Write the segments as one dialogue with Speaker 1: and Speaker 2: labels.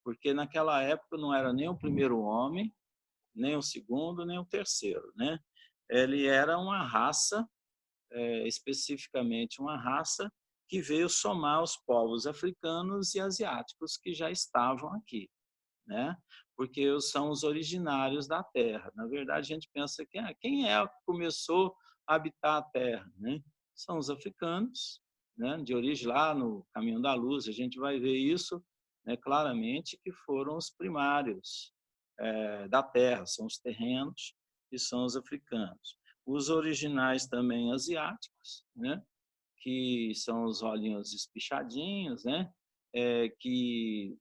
Speaker 1: porque naquela época não era nem o primeiro homem, nem o segundo, nem o terceiro, né? Ele era uma raça, especificamente uma raça que veio somar os povos africanos e asiáticos que já estavam aqui, né? Porque são os originários da Terra. Na verdade, a gente pensa que quem é que começou a habitar a Terra, né? São os africanos, né? De origem lá no Caminho da Luz. A gente vai ver isso, né, claramente, que foram os primários da Terra, são os terrenos e são os africanos. Os originais também asiáticos, né? Que são os olhinhos espichadinhos, né? Que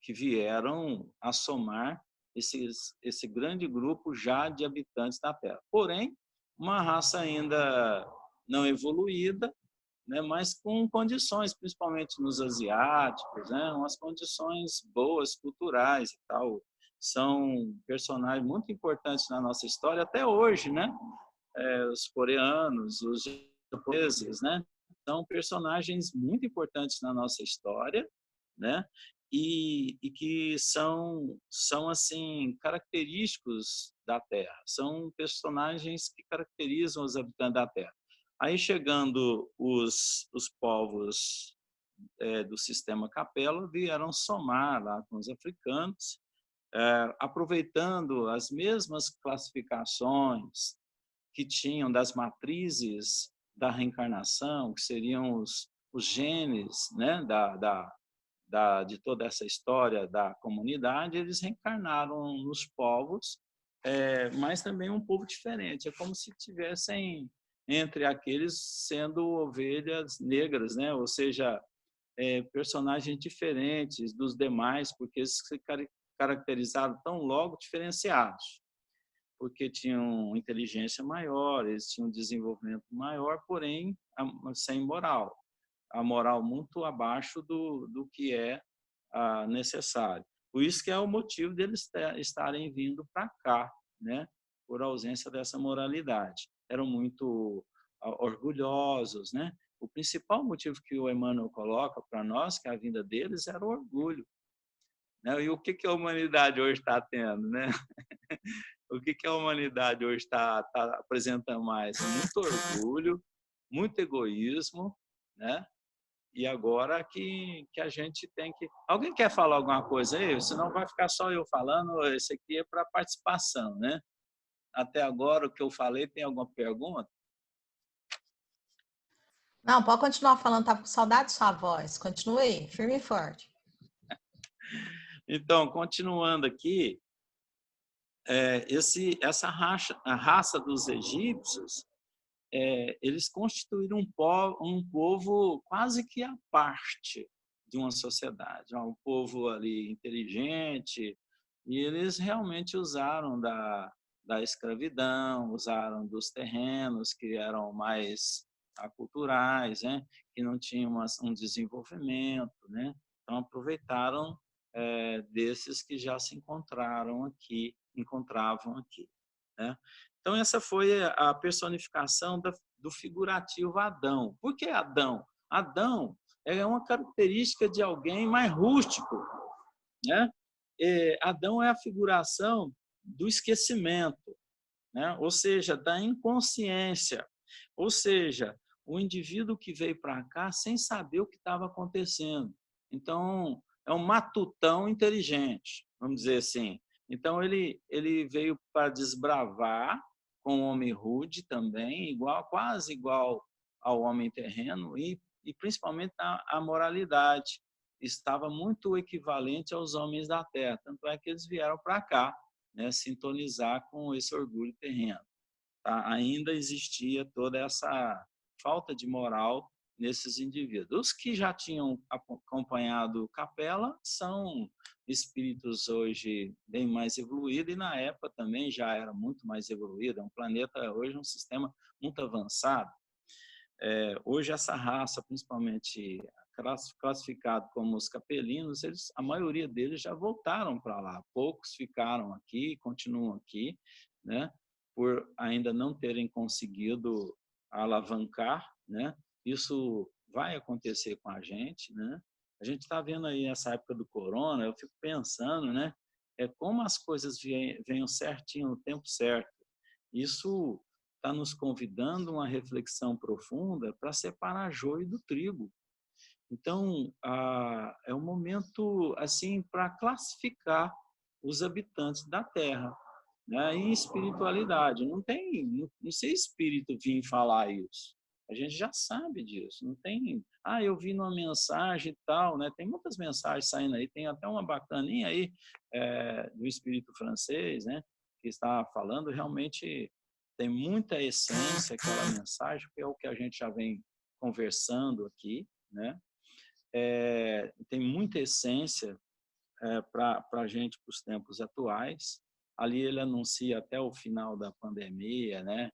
Speaker 1: vieram a somar esse grande grupo já de habitantes da Terra. Porém, uma raça ainda não evoluída, né, mas com condições, principalmente nos asiáticos, né, umas condições boas, culturais e tal. São personagens muito importantes na nossa história até hoje, né? Os coreanos, os japoneses, né? São personagens muito importantes na nossa história, né? E que são assim característicos da Terra, são personagens que caracterizam os habitantes da Terra. Aí chegando os povos do sistema Capela vieram somar lá com os africanos, aproveitando as mesmas classificações que tinham das matrizes da reencarnação, que seriam os genes, né, de toda essa história da comunidade, eles reencarnaram nos povos, mas também um povo diferente. É como se tivessem entre aqueles sendo ovelhas negras, né? Ou seja, personagens diferentes dos demais, porque eles se caracterizaram tão logo diferenciados, porque tinham inteligência maior, eles tinham desenvolvimento maior, porém sem moral. A moral muito abaixo do que é necessário. Por isso que é o motivo deles estarem vindo para cá, né? Por ausência dessa moralidade. Eram muito orgulhosos, né? O principal motivo que o Emmanuel coloca para nós, que a vinda deles era o orgulho, né? E o que a humanidade hoje está tendo, né? O que a humanidade hoje está apresentando mais? Muito orgulho, muito egoísmo, né? E agora que a gente tem que... Alguém quer falar alguma coisa aí? Senão vai ficar só eu falando, esse aqui é para participação, né? Até agora, o que eu falei, tem alguma pergunta?
Speaker 2: Não, pode continuar falando, tá com saudade de sua voz. Continue aí, firme e forte.
Speaker 1: Então, continuando aqui, a raça dos egípcios, eles constituíram um povo quase que à parte de uma sociedade, um povo ali inteligente, e eles realmente usaram da escravidão, usaram dos terrenos que eram mais aculturais, né? Que não tinham um desenvolvimento, né? Então aproveitaram desses que já se encontravam aqui, né? Então, essa foi a personificação do figurativo Adão. Por que Adão? Adão é uma característica de alguém mais rústico, né? Adão é a figuração do esquecimento, né? Ou seja, da inconsciência. Ou seja, o indivíduo que veio para cá sem saber o que estava acontecendo. Então, é um matutão inteligente, vamos dizer assim. Então, ele veio para desbravar com o homem rude também, quase igual ao homem terreno, e principalmente a moralidade. Estava muito equivalente aos homens da terra, tanto é que eles vieram para cá, né, sintonizar com esse orgulho terreno. Tá? Ainda existia toda essa falta de moral nesses indivíduos. Os que já tinham acompanhado Capela são espíritos hoje bem mais evoluídos, e na época também já era muito mais evoluído. É um planeta hoje, um sistema muito avançado. Hoje essa raça, principalmente classificado como os capelinos, a maioria deles já voltaram para lá. Poucos ficaram aqui, continuam aqui, né? Por ainda não terem conseguido alavancar, né? Isso vai acontecer com a gente, né? A gente está vendo aí essa época do corona, eu fico pensando, né? Como as coisas venham certinho no tempo certo. Isso está nos convidando a uma reflexão profunda para separar joio do trigo. Então, é um momento assim para classificar os habitantes da Terra, né, em espiritualidade. Não sei espírito vir falar isso. A gente já sabe disso. Não tem, eu vi numa mensagem e tal, né? Tem muitas mensagens saindo aí, tem até uma bacaninha aí do espírito francês, né? Que está falando realmente tem muita essência aquela mensagem, que é o que a gente já vem conversando aqui, né? Tem muita essência para a gente, para os tempos atuais. Ali ele anuncia até o final da pandemia, né,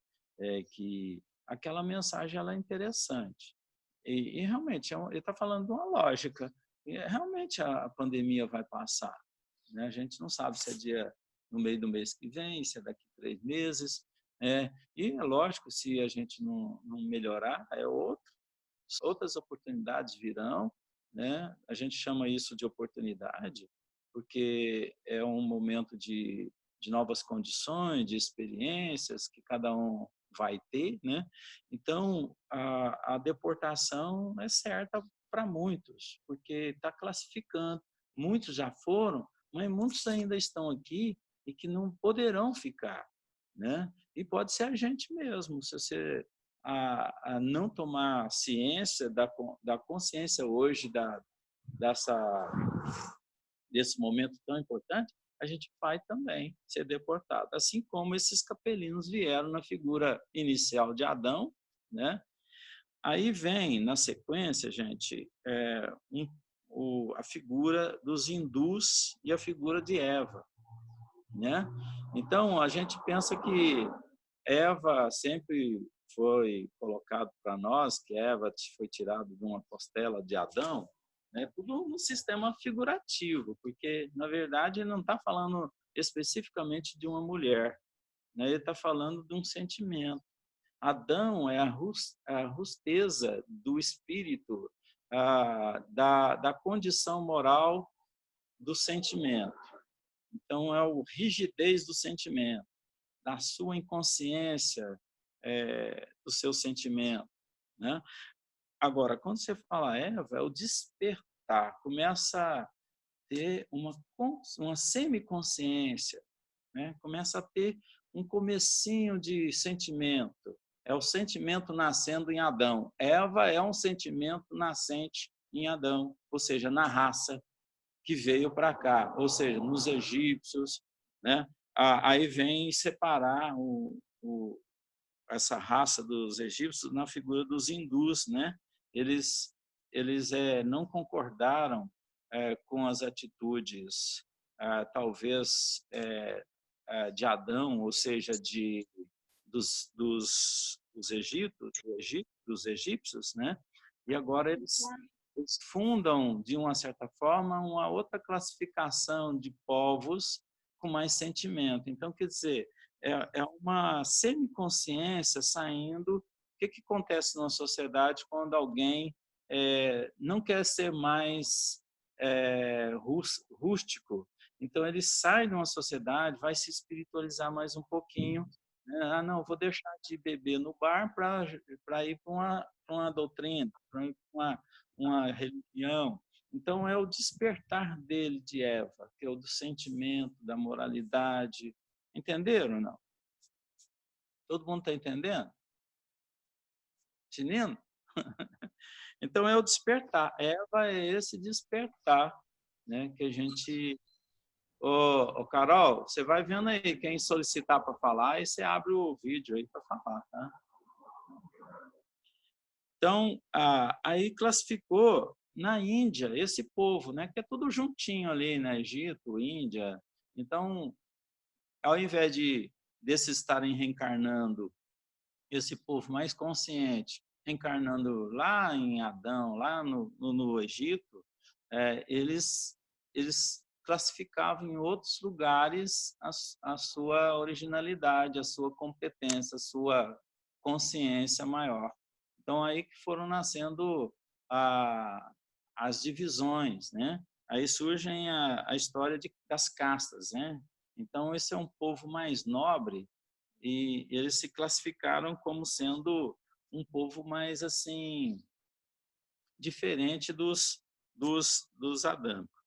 Speaker 1: que aquela mensagem ela é interessante. E realmente, ele está falando de uma lógica. E, realmente a pandemia vai passar. Né? A gente não sabe se é no meio do mês que vem, se é daqui 3 meses. E é lógico, se a gente não melhorar, outras oportunidades virão, né? A gente chama isso de oportunidade, porque é um momento de novas condições, de experiências que cada um vai ter, né? Então, a deportação é certa para muitos, porque está classificando. Muitos já foram, mas muitos ainda estão aqui e que não poderão ficar, né? E pode ser a gente mesmo, se você a não tomar ciência da consciência hoje desse momento tão importante, a gente vai também ser deportado. Assim como esses capelinos vieram na figura inicial de Adão, né? Aí vem, na sequência, gente, a figura dos hindus e a figura de Eva, né? Então, a gente pensa que Eva sempre foi colocado para nós, que Eva foi tirada de uma costela de Adão, né? Tudo um sistema figurativo, porque, na verdade, ele não está falando especificamente de uma mulher, né? Ele está falando de um sentimento. Adão é a rusteza do espírito, da condição moral do sentimento. Então, é a rigidez do sentimento, da sua inconsciência, do seu sentimento, né? Agora, quando você fala Eva, é o despertar, começa a ter uma semiconsciência, né? Começa a ter um comecinho de sentimento. É o sentimento nascendo em Adão. Eva é um sentimento nascente em Adão, ou seja, na raça que veio para cá, ou seja, nos egípcios, né? Aí vem separar essa raça dos egípcios na figura dos hindus, né? Eles não concordaram com as atitudes, talvez de Adão, ou seja, dos dos egípcios, né? E agora eles fundam, de uma certa forma, uma outra classificação de povos com mais sentimento. Então, quer dizer, é uma semiconsciência saindo. O que acontece na sociedade quando alguém não quer ser mais rústico? Então, ele sai de uma sociedade, vai se espiritualizar mais um pouquinho. Não, vou deixar de beber no bar para ir para uma doutrina, para ir para uma religião. Então, é o despertar dele de Eva, que é o do sentimento, da moralidade. Entenderam ou não? Todo mundo está entendendo? Menino? Então, é o despertar. Eva é esse despertar, né, que a gente... Ô, Carol, você vai vendo aí quem solicitar para falar, e você abre o vídeo aí para falar, tá? Então, aí classificou na Índia esse povo, né, que é tudo juntinho ali, né, Egito, Índia. Então, ao invés desses estarem reencarnando, esse povo mais consciente, reencarnando lá em Adão, lá no Egito, eles classificavam em outros lugares a sua originalidade, a sua competência, a sua consciência maior. Então, aí que foram nascendo as divisões, né? Aí surgem a história das castas, né? Então, esse é um povo mais nobre e eles se classificaram como sendo um povo mais, assim, diferente dos adâmicos.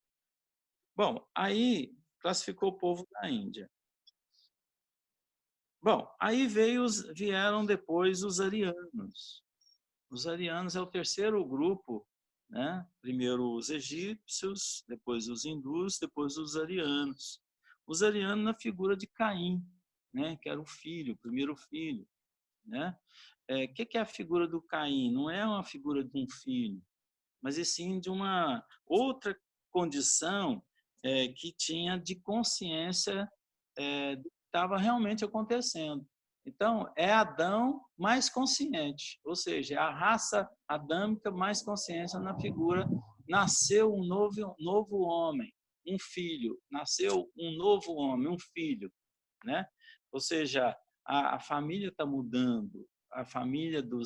Speaker 1: Bom, aí classificou o povo da Índia. Bom, aí vieram depois os arianos. Os arianos é o terceiro grupo, né? Primeiro os egípcios, depois os hindus, depois os arianos. Os arianos na figura de Caim, né? Que era o filho, o primeiro filho, né? Que é a figura do Caim? Não é uma figura de um filho, mas e sim de uma outra condição que tinha de consciência do que estava realmente acontecendo. Então, é Adão mais consciente, ou seja, é a raça adâmica mais consciência na figura. Nasceu um novo homem, um filho. Nasceu um novo homem, um filho, né? Ou seja, a família está mudando, a família do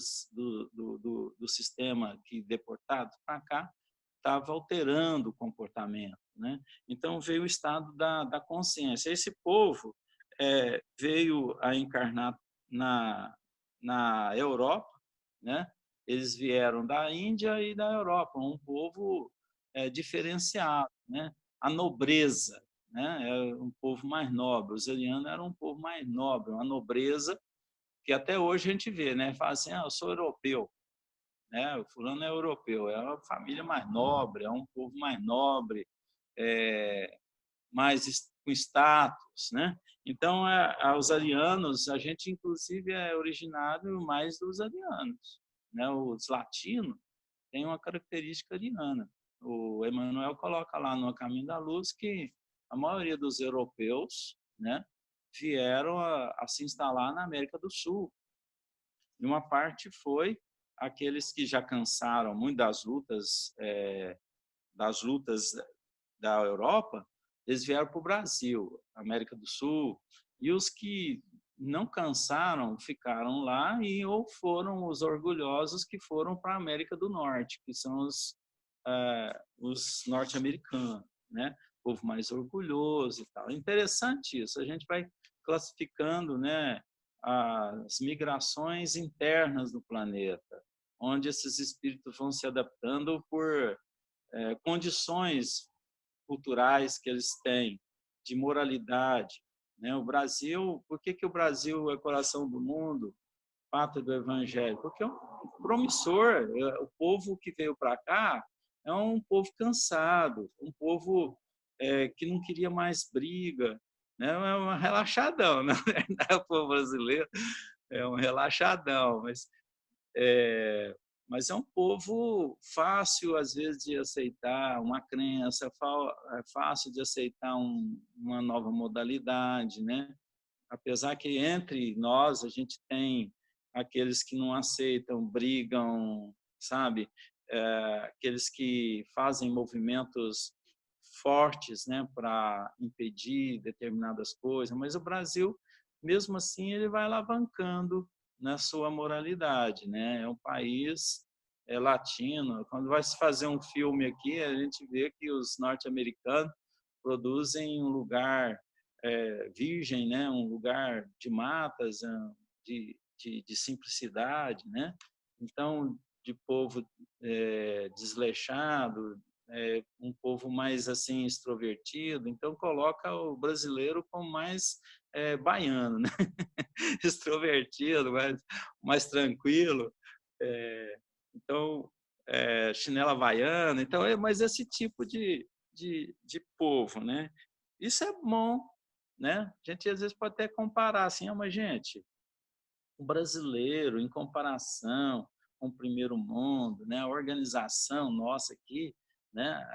Speaker 1: sistema que deportado para cá estava alterando o comportamento, né? Então veio o estado da consciência. Esse povo veio a encarnar na Europa, né? Eles vieram da Índia e da Europa, um povo diferenciado, né? A nobreza, né? É um povo mais nobre. Os arianos eram um povo mais nobre, uma nobreza que até hoje a gente vê, né? Fala assim, eu sou europeu, né? O fulano é europeu, é uma família mais nobre, é um povo mais nobre, mais com status, né? Então, os arianos, a gente inclusive é originário mais dos arianos, né? Os latinos têm uma característica ariana. O Emmanuel coloca lá no Caminho da Luz que a maioria dos europeus, né, vieram a se instalar na América do Sul. E uma parte foi aqueles que já cansaram muito das lutas da Europa, eles vieram para o Brasil, América do Sul, e os que não cansaram ficaram lá ou foram os orgulhosos que foram para a América do Norte, que são os norte-americanos, né? O povo mais orgulhoso e tal. Interessante isso, a gente vai classificando, né, as migrações internas do planeta, onde esses espíritos vão se adaptando por condições culturais que eles têm, de moralidade, né? O Brasil, por que o Brasil é coração do mundo, pátria do Evangelho? Porque é um promissor. O povo que veio para cá é um povo cansado, um povo que não queria mais briga, né? É um relaxadão, né? O povo brasileiro é um relaxadão, mas é um povo fácil, às vezes, de aceitar uma crença, é fácil de aceitar uma nova modalidade, né? Apesar que entre nós a gente tem aqueles que não aceitam, brigam, sabe? Aqueles que fazem movimentos fortes, né, para impedir determinadas coisas, mas o Brasil, mesmo assim, ele vai alavancando na sua moralidade, né? É um país latino. Quando vai se fazer um filme aqui, a gente vê que os norte-americanos produzem um lugar virgem, né? Um lugar de matas, de simplicidade, né? Então, de povo desleixado, um povo mais assim extrovertido. Então, coloca o brasileiro como mais baiano, né? Extrovertido, mais tranquilo. Então, chinela havaiana. Então, mas esse tipo de povo, né? Isso é bom, né? A gente às vezes pode até comparar assim, mas gente, o brasileiro em comparação com o primeiro mundo, né? A organização nossa aqui, né?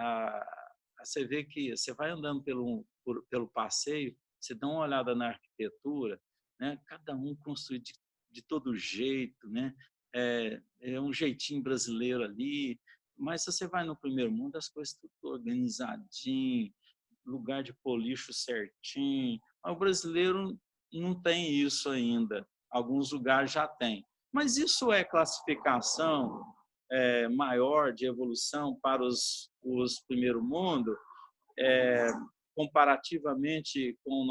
Speaker 1: Você vê que você vai andando pelo passeio, você dá uma olhada na arquitetura, né? Cada um construído de todo jeito, né? É um jeitinho brasileiro ali, mas se você vai no primeiro mundo, as coisas tudo organizadinho, lugar de policho certinho. O brasileiro não tem isso ainda. Alguns lugares já tem. Mas isso é classificação maior de evolução para os primeiro mundo, comparativamente com o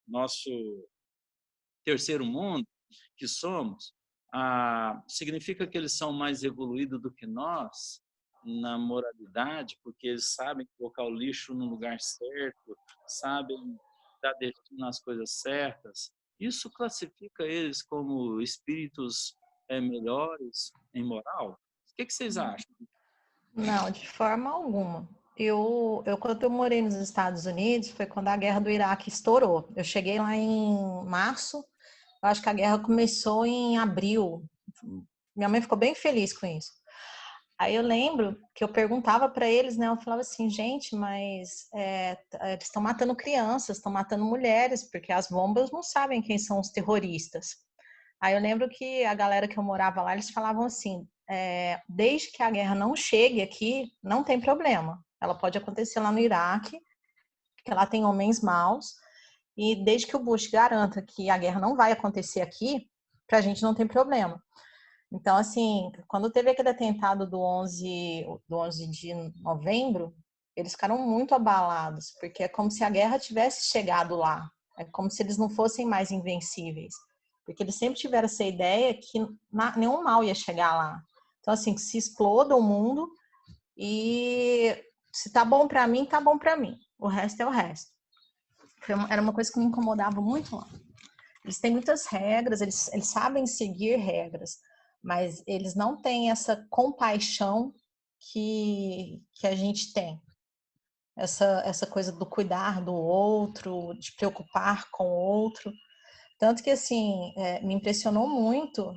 Speaker 1: nosso terceiro mundo que somos, significa que eles são mais evoluídos do que nós na moralidade, porque eles sabem colocar o lixo no lugar certo, sabem dar destino às coisas certas. Isso classifica eles como espíritos melhores em moral? O que vocês acham?
Speaker 2: Não, de forma alguma. Quando eu morei nos Estados Unidos, foi quando a guerra do Iraque estourou. Eu cheguei lá em março, eu acho que a guerra começou em abril. Minha mãe ficou bem feliz com isso. Aí eu lembro que eu perguntava para eles, né? Eu falava assim, gente, mas eles estão matando crianças, estão matando mulheres, porque as bombas não sabem quem são os terroristas. Aí eu lembro que a galera que eu morava lá, eles falavam assim, desde que a guerra não chegue aqui, não tem problema. Ela pode acontecer lá no Iraque, porque lá tem homens maus, e desde que o Bush garanta que a guerra não vai acontecer aqui, para a gente não tem problema. Então, assim, quando teve aquele atentado do 11 de novembro, eles ficaram muito abalados, porque é como se a guerra tivesse chegado lá. É como se eles não fossem mais invencíveis. Porque eles sempre tiveram essa ideia que nenhum mal ia chegar lá. Então, assim, que se exploda o mundo e se tá bom para mim, tá bom para mim. O resto é o resto. Era uma coisa que me incomodava muito lá. Eles têm muitas regras, eles sabem seguir regras, mas eles não têm essa compaixão que a gente tem. Essa coisa do cuidar do outro, de preocupar com o outro. Tanto que, assim, me impressionou muito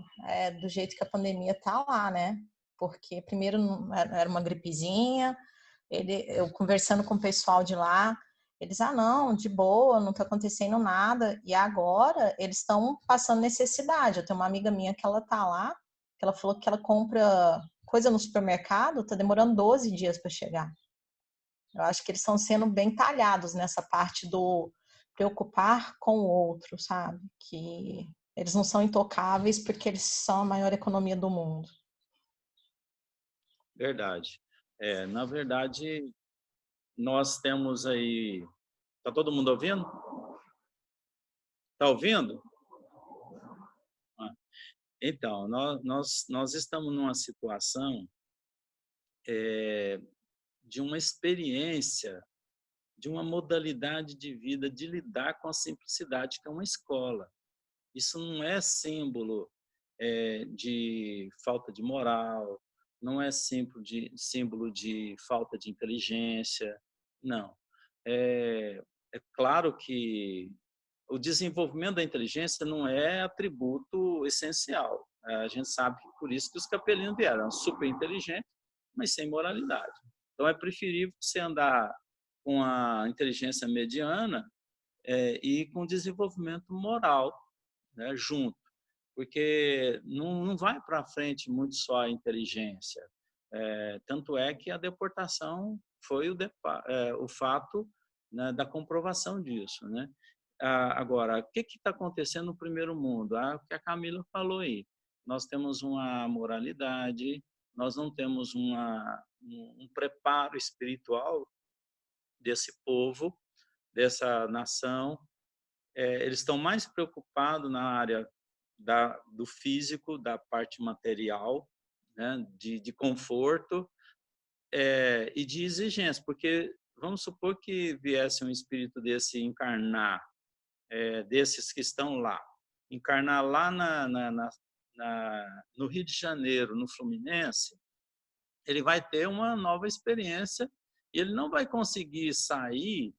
Speaker 2: do jeito que a pandemia tá lá, né? Porque primeiro era uma gripezinha, eu conversando com o pessoal de lá, eles, não, de boa, não tá acontecendo nada. E agora eles estão passando necessidade. Eu tenho uma amiga minha que ela tá lá, que ela falou que ela compra coisa no supermercado, tá demorando 12 dias para chegar. Eu acho que eles estão sendo bem talhados nessa parte do preocupar com o outro, sabe? Que eles não são intocáveis porque eles são a maior economia do mundo.
Speaker 1: Verdade. Na verdade, nós temos aí... Está todo mundo ouvindo? Está ouvindo? Então, nós estamos numa situação de uma experiência, de uma modalidade de vida, de lidar com a simplicidade que é uma escola. Isso não é símbolo de falta de moral, não é símbolo de falta de inteligência, não. É claro que o desenvolvimento da inteligência não é atributo essencial. A gente sabe que por isso que os capelinos vieram super inteligentes, mas sem moralidade. Então é preferível você andar com a inteligência mediana e com desenvolvimento moral, né, junto, porque não vai para frente muito só a inteligência. Tanto é que a deportação foi o fato, né, da comprovação disso, né? Agora, o que está acontecendo no primeiro mundo? O que a Camila falou aí. Nós temos uma moralidade, nós não temos um preparo espiritual desse povo, dessa nação. Eles estão mais preocupados na área do físico, da parte material, né, de conforto e de exigência, porque vamos supor que viesse um espírito desse encarnar, desses que estão lá, encarnar lá no Rio de Janeiro, no Fluminense, ele vai ter uma nova experiência e ele não vai conseguir sair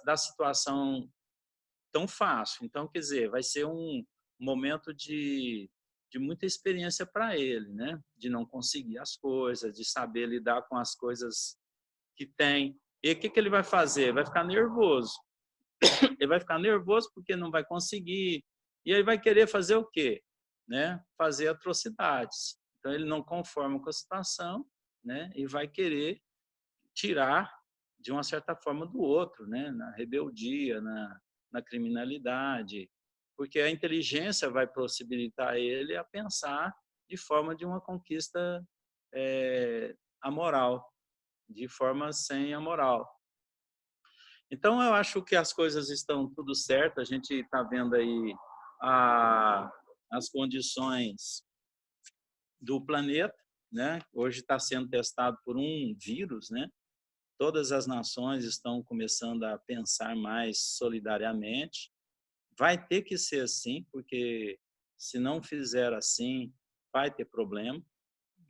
Speaker 1: da situação tão fácil. Então, quer dizer, vai ser um momento de muita experiência para ele, né? De não conseguir as coisas, de saber lidar com as coisas que tem. E o que ele vai fazer? Vai ficar nervoso. Ele vai ficar nervoso porque não vai conseguir. E ele vai querer fazer o quê? Né? Fazer atrocidades. Então, ele não conforma com a situação, né? E vai querer tirar de uma certa forma do outro, né? Na rebeldia, na criminalidade, porque a inteligência vai possibilitar ele a pensar de forma de uma conquista amoral, de forma sem a moral. Então, eu acho que as coisas estão tudo certo, a gente está vendo aí as condições do planeta, né? Hoje está sendo testado por um vírus, né? Todas as nações estão começando a pensar mais solidariamente. Vai ter que ser assim, porque se não fizer assim, vai ter problema,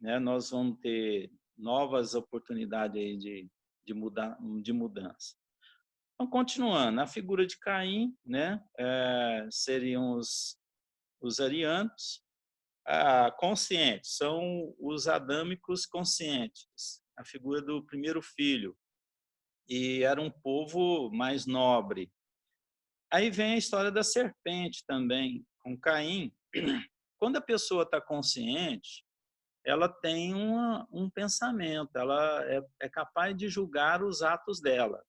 Speaker 1: né? Nós vamos ter novas oportunidades aí de mudança. Então, continuando, a figura de Caim, né? Seriam os arianos. Conscientes, são os adâmicos conscientes, a figura do primeiro filho, e era um povo mais nobre. Aí vem a história da serpente também, com Caim. Quando a pessoa está consciente, ela tem um pensamento, ela é capaz de julgar os atos dela.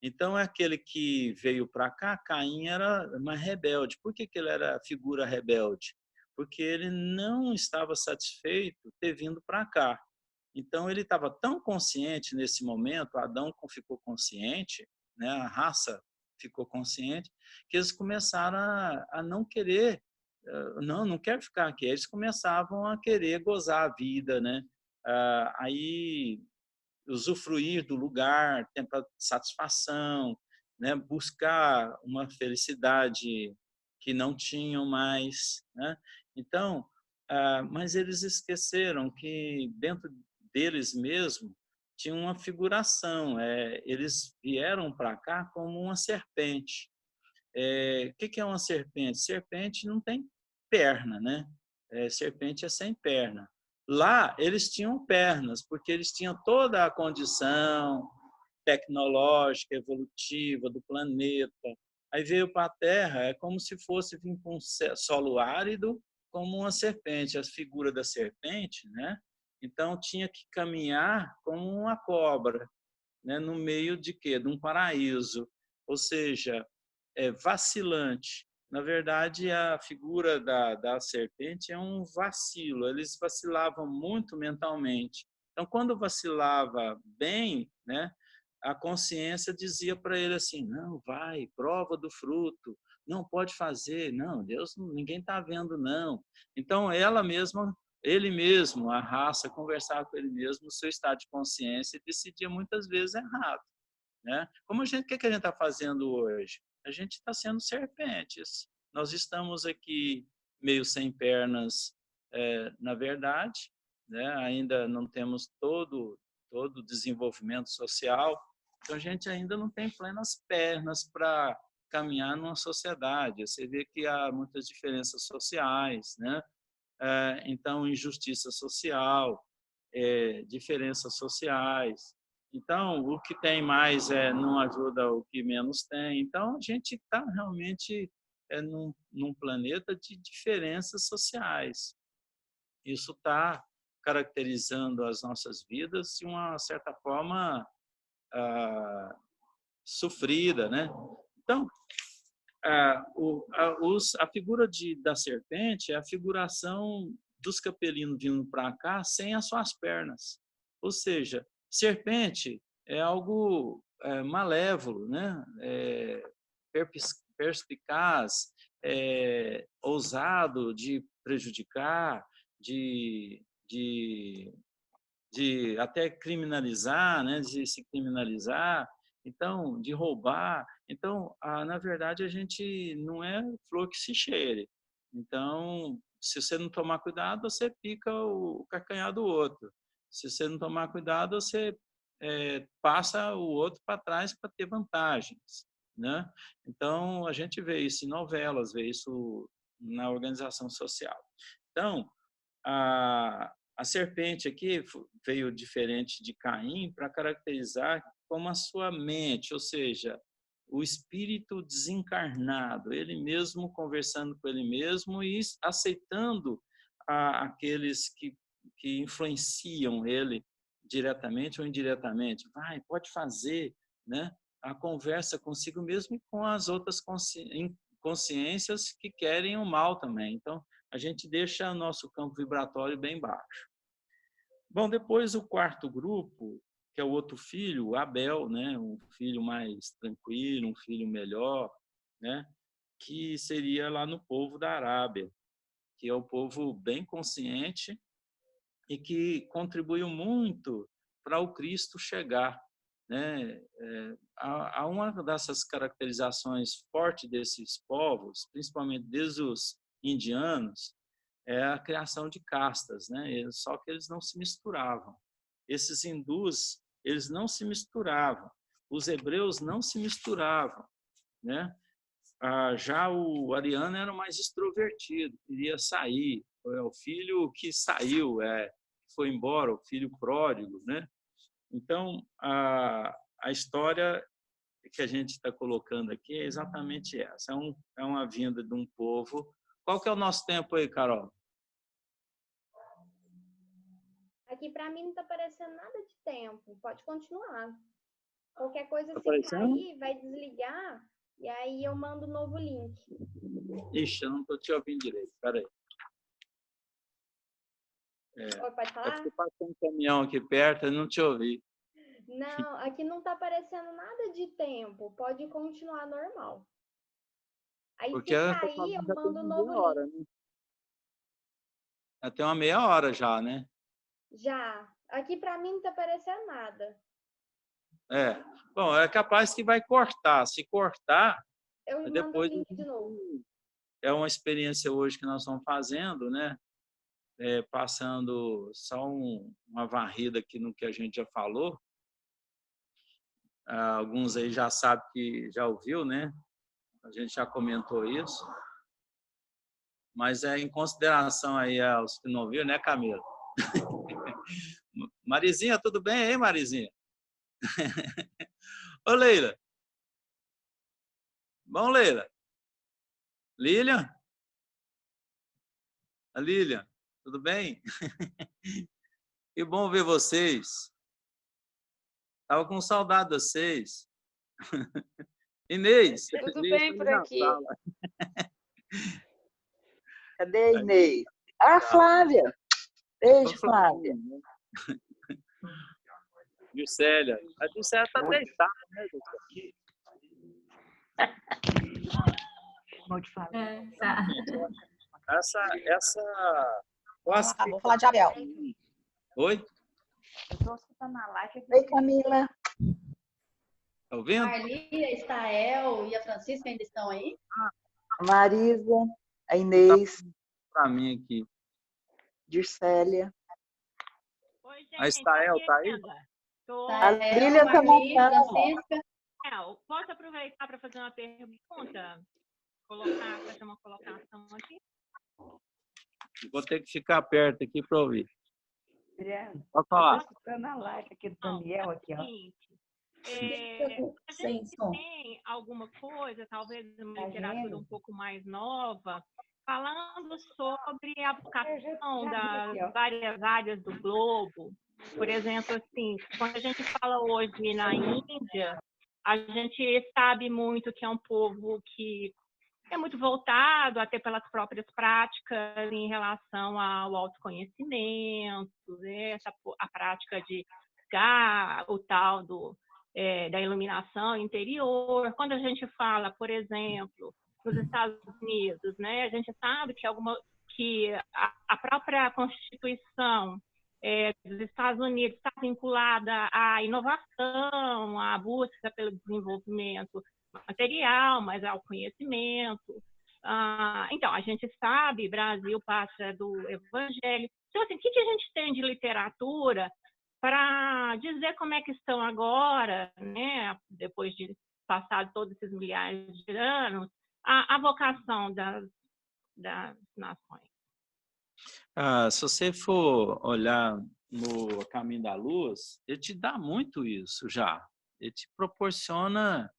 Speaker 1: Então, é aquele que veio para cá, Caim era mais rebelde. Por que ele era figura rebelde? Porque ele não estava satisfeito ter vindo para cá. Então, ele estava tão consciente nesse momento, Adão ficou consciente, né? A raça ficou consciente, que eles começaram a não querer, não quero ficar aqui. Eles começavam a querer gozar a vida, né? Aí usufruir do lugar, tentar satisfação, né? Buscar uma felicidade que não tinham mais, né? Então, mas eles esqueceram que dentro deles mesmo tinha uma figuração. Eles vieram para cá como uma serpente. O que é uma serpente? Serpente não tem perna, né? Serpente é sem perna. Lá eles tinham pernas, porque eles tinham toda a condição tecnológica, evolutiva do planeta. Aí veio para a Terra, é como se fosse vir com um solo árido, como uma serpente, a figura da serpente, né? Então tinha que caminhar como uma cobra, né? No meio de quê? De um paraíso. Ou seja, vacilante. Na verdade, a figura da serpente é um vacilo. Eles vacilavam muito mentalmente. Então, quando vacilava bem, né, a consciência dizia para ele assim: não, vai, prova do fruto, não pode fazer, não, Deus, ninguém está vendo, não. Então, ele mesmo, a raça, conversava com ele mesmo no seu estado de consciência e decidia muitas vezes errado, né? Como o que a gente está fazendo hoje? A gente está sendo serpentes. Nós estamos aqui meio sem pernas, na verdade, né? Ainda não temos todo o desenvolvimento social, então a gente ainda não tem plenas pernas para caminhar numa sociedade. Você vê que há muitas diferenças sociais, né? Então, injustiça social, diferenças sociais. Então, o que tem mais não ajuda o que menos tem. Então, a gente está realmente num planeta de diferenças sociais. Isso está caracterizando as nossas vidas de uma certa forma sofrida, né? Então, a figura da serpente é a figuração dos capelinos vindo para cá sem as suas pernas. Ou seja, serpente é algo malévolo, né? Perspicaz, ousado de prejudicar, de até criminalizar, né? De se criminalizar, então, de roubar. Então, na verdade, a gente não é flor que se cheire. Então, se você não tomar cuidado, você pica o calcanhar do outro. Se você não tomar cuidado, você passa o outro para trás para ter vantagens, né? Então, a gente vê isso em novelas, vê isso na organização social. Então, a serpente aqui veio diferente de Caim para caracterizar como a sua mente, ou seja, o espírito desencarnado, ele mesmo conversando com ele mesmo e aceitando aqueles que influenciam ele diretamente ou indiretamente. Vai, pode fazer, né? A conversa consigo mesmo e com as outras consciências que querem o mal também. Então, a gente deixa nosso campo vibratório bem baixo. Bom, depois o quarto grupo, que é o outro filho, Abel, né? Um filho mais tranquilo, um filho melhor, né? Que seria lá no povo da Arábia, que é o povo bem consciente e que contribuiu muito para o Cristo chegar, né? Há uma dessas caracterizações fortes desses povos, principalmente desde os indianos, é a criação de castas, né? Só que eles não se misturavam. Esses hindus, eles não se misturavam. Os hebreus não se misturavam, né? Já o ariano era mais extrovertido, queria sair. É o filho que saiu, foi embora, o filho pródigo, né? Então, a história que a gente está colocando aqui é exatamente essa. É uma vinda de um povo. Qual que é o nosso tempo aí, Carol?
Speaker 3: Aqui para mim não está aparecendo nada de tempo. Pode continuar. Qualquer coisa,
Speaker 1: Tá
Speaker 3: se
Speaker 1: aparecendo?
Speaker 3: cair, vai desligar e aí eu mando um novo link.
Speaker 1: Ixi, eu não estou te ouvindo direito. Espera aí.
Speaker 3: Oi, pode falar?
Speaker 1: Porque passou um caminhão aqui perto, eu não te ouvi.
Speaker 3: Não, aqui não está aparecendo nada de tempo. Pode continuar normal. Aí
Speaker 1: Porque
Speaker 3: se
Speaker 1: essa
Speaker 3: cair, eu
Speaker 1: já tem
Speaker 3: mando um
Speaker 1: meia
Speaker 3: novo
Speaker 1: hora,
Speaker 3: link.
Speaker 1: né? Já tem uma meia hora já, né?
Speaker 3: Já. Aqui para mim não está aparecendo nada.
Speaker 1: Bom, é capaz que vai cortar. Se cortar,
Speaker 3: Eu mando o
Speaker 1: depois
Speaker 3: link de novo.
Speaker 1: é uma experiência hoje que nós estamos fazendo, né? Passando só uma varrida aqui no que a gente já falou. Alguns aí já sabem que já ouviu, né? A gente já comentou isso. Mas é em consideração aí aos que não ouviram, né, Camila? Marizinha, tudo bem aí, Marizinha? Ô, Leila. Bom, Leila. Lilian? A Lilian, tudo bem? Que bom ver vocês. Estava com saudade de vocês. Inês.
Speaker 4: Tudo
Speaker 1: Inês
Speaker 4: bem
Speaker 1: tá
Speaker 4: por
Speaker 1: na
Speaker 4: aqui.
Speaker 1: sala.
Speaker 4: Cadê a Inês? Ah, Flávia! Beijo, Flávia.
Speaker 1: Juscelia. A Juscelia está deitada, né, aqui.
Speaker 2: Tá.
Speaker 1: Essa
Speaker 2: Vou falar de Abel.
Speaker 1: Oi?
Speaker 4: Eu estou escutando a live. Oi, Camila.
Speaker 1: Tá ouvindo?
Speaker 5: Marli, a Estael e a Francisca ainda estão aí?
Speaker 4: A Marisa, a Inês,
Speaker 1: Para mim aqui.
Speaker 4: Dircélia.
Speaker 6: Oi, gente.
Speaker 1: A Estael tá aí?
Speaker 4: A Lilian tá montando.
Speaker 5: Francisca.
Speaker 6: Posso aproveitar para fazer uma pergunta? Fazer uma colocação aqui?
Speaker 1: Vou ter que ficar perto aqui para ouvir.
Speaker 4: Adriana,
Speaker 1: Pode falar.
Speaker 4: estou escutando a live aqui do Daniel. Aqui, ó.
Speaker 6: A gente tem alguma coisa, talvez uma literatura um pouco mais nova, falando sobre a vocação das várias áreas do globo. Por exemplo, assim, quando a gente fala hoje na Índia, a gente sabe muito que é um povo que é muito voltado até pelas próprias práticas em relação ao autoconhecimento, né? A prática de o tal da iluminação interior. Quando a gente fala, por exemplo, nos Estados Unidos, né, a gente sabe que a própria Constituição dos Estados Unidos está vinculada à inovação, à busca pelo desenvolvimento material, mas ao conhecimento. Então, a gente sabe, Brasil passa do Evangelho. Então, assim, o que a gente tem de literatura para dizer como é que estão agora, né, depois de passar todos esses milhares de anos, a vocação das nações?
Speaker 1: Se você for olhar no Caminho da Luz, ele te dá muito isso já. Ele te proporciona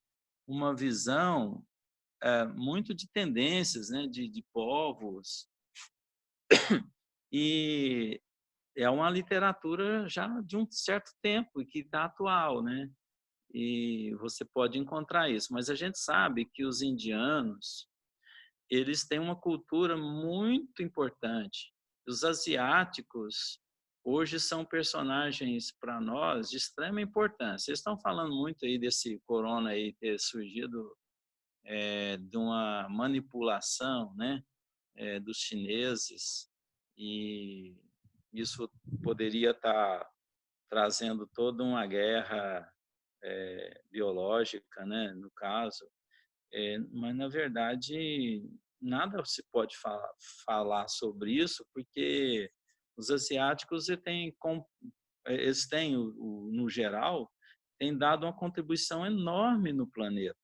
Speaker 1: uma visão muito de tendências, né, de povos. E é uma literatura já de um certo tempo e que está atual, né? E você pode encontrar isso. Mas a gente sabe que os indianos, eles têm uma cultura muito importante. Os asiáticos hoje são personagens para nós de extrema importância. Vocês estão falando muito aí desse corona aí ter surgido de uma manipulação, né, dos chineses, e isso poderia estar trazendo toda uma guerra biológica, né, no caso. Mas, na verdade, nada se pode falar sobre isso, porque os asiáticos eles têm, no geral, têm dado uma contribuição enorme no planeta.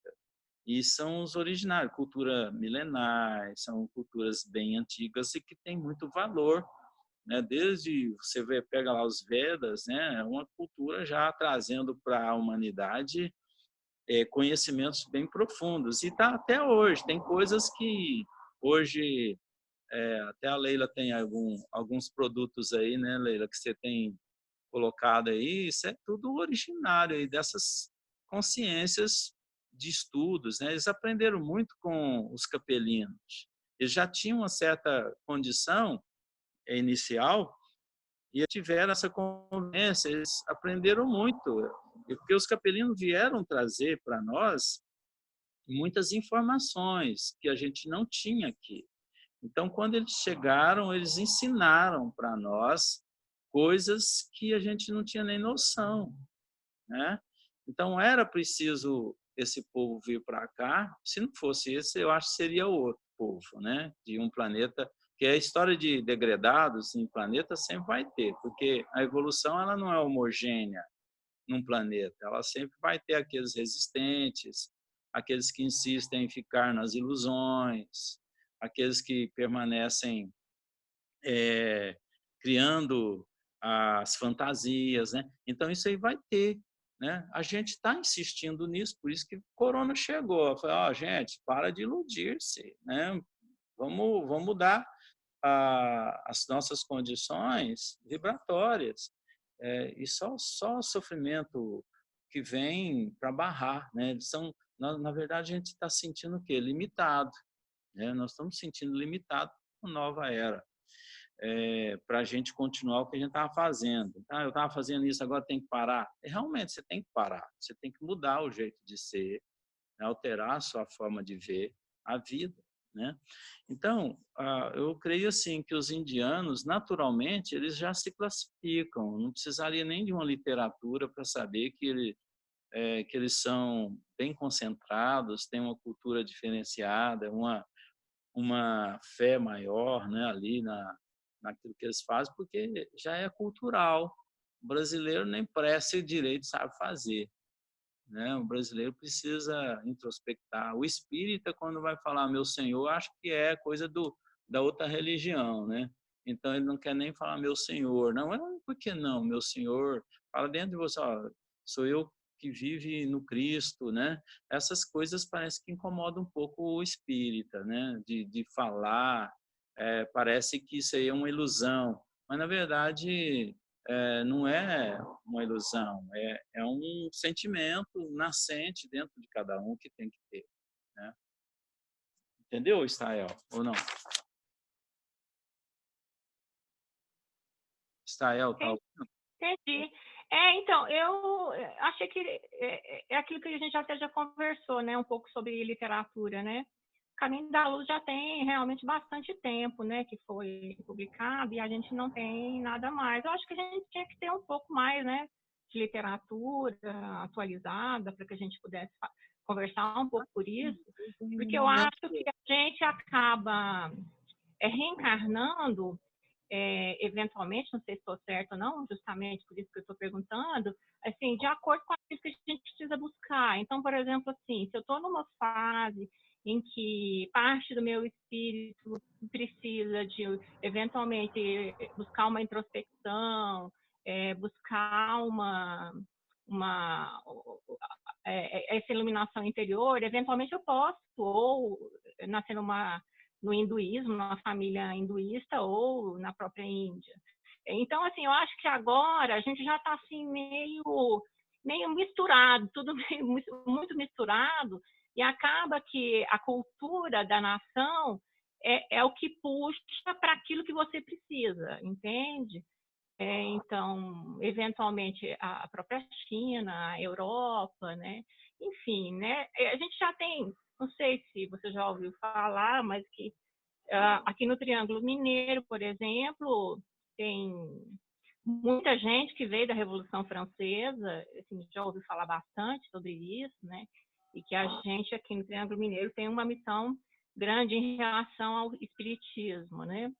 Speaker 1: E são os originários, cultura milenar, são culturas bem antigas e que têm muito valor, né? Desde, você pega lá os Vedas, né? É uma cultura já trazendo para a humanidade conhecimentos bem profundos. E está até hoje, tem coisas que hoje, até a Leila tem alguns produtos aí, né, Leila, que você tem colocado aí, isso é tudo originário aí dessas consciências de estudos, né? Eles aprenderam muito com os capelinos. Eles já tinham uma certa condição inicial e tiveram essa convivência, eles aprenderam muito, porque os capelinos vieram trazer para nós muitas informações que a gente não tinha aqui. Então, quando eles chegaram, eles ensinaram para nós coisas que a gente não tinha nem noção, né? Então, era preciso esse povo vir para cá. Se não fosse esse, eu acho que seria outro povo, né? De um planeta, que a história de degradados em planeta sempre vai ter, porque a evolução ela não é homogênea num planeta, ela sempre vai ter aqueles resistentes, aqueles que insistem em ficar nas ilusões, aqueles que permanecem criando as fantasias, né? Então isso aí vai ter, né? A gente está insistindo nisso, por isso que o corona chegou. Falei, gente, para de iludir-se, né? Vamos mudar as nossas condições vibratórias. E só sofrimento que vem para barrar, né? Na verdade, a gente está sentindo o quê? Limitado, né? Nós estamos sentindo limitado com a nova era. Para a gente continuar o que a gente estava fazendo. Eu estava fazendo isso, agora tem que parar. Realmente, você tem que parar. Você tem que mudar o jeito de ser, né? Alterar a sua forma de ver a vida, né? Então, eu creio assim que os indianos, naturalmente, eles já se classificam. Não precisaria nem de uma literatura para saber que eles são bem concentrados, têm uma cultura diferenciada, uma fé maior, né, ali naquilo que eles fazem, porque já é cultural. O brasileiro nem prece direito sabe fazer, né? O brasileiro precisa introspectar. O espírita, quando vai falar meu senhor, acho que é coisa da outra religião, né? Então ele não quer nem falar meu senhor. Não, por que não? Meu senhor, fala dentro de você, sou eu que vive no Cristo, né? Essas coisas parece que incomodam um pouco o espírita, né? De falar, parece que isso aí é uma ilusão, mas na verdade não é uma ilusão, é um sentimento nascente dentro de cada um que tem que ter, né? Entendeu, Israel? Ou não? Israel, tá?
Speaker 6: Entendi. Então, eu achei que é aquilo que a gente até já conversou, né? Um pouco sobre literatura, né? Caminho da Luz já tem realmente bastante tempo, né, que foi publicado, e a gente não tem nada mais. Eu acho que a gente tinha que ter um pouco mais, né, de literatura atualizada, para que a gente pudesse conversar um pouco por isso, porque eu acho que a gente acaba reencarnando, eventualmente, não sei se estou certo ou não, justamente por isso que eu estou perguntando, assim, de acordo com aquilo que a gente precisa buscar. Então, por exemplo, assim, se eu estou numa fase em que parte do meu espírito precisa de, eventualmente, buscar uma introspecção, buscar essa iluminação interior, eventualmente eu posso, ou nascer no hinduísmo, numa família hinduísta, ou na própria Índia. Então, assim, eu acho que agora a gente já está assim, meio misturado, tudo meio, muito misturado. E acaba que a cultura da nação é o que puxa para aquilo que você precisa, entende? Então, eventualmente, a própria China, a Europa, né? Enfim, né? A gente já tem, não sei se você já ouviu falar, mas que aqui no Triângulo Mineiro, por exemplo, tem muita gente que veio da Revolução Francesa, assim, já ouviu falar bastante sobre isso, né? E que a gente aqui no Triângulo Mineiro tem uma missão grande em relação ao espiritismo, né?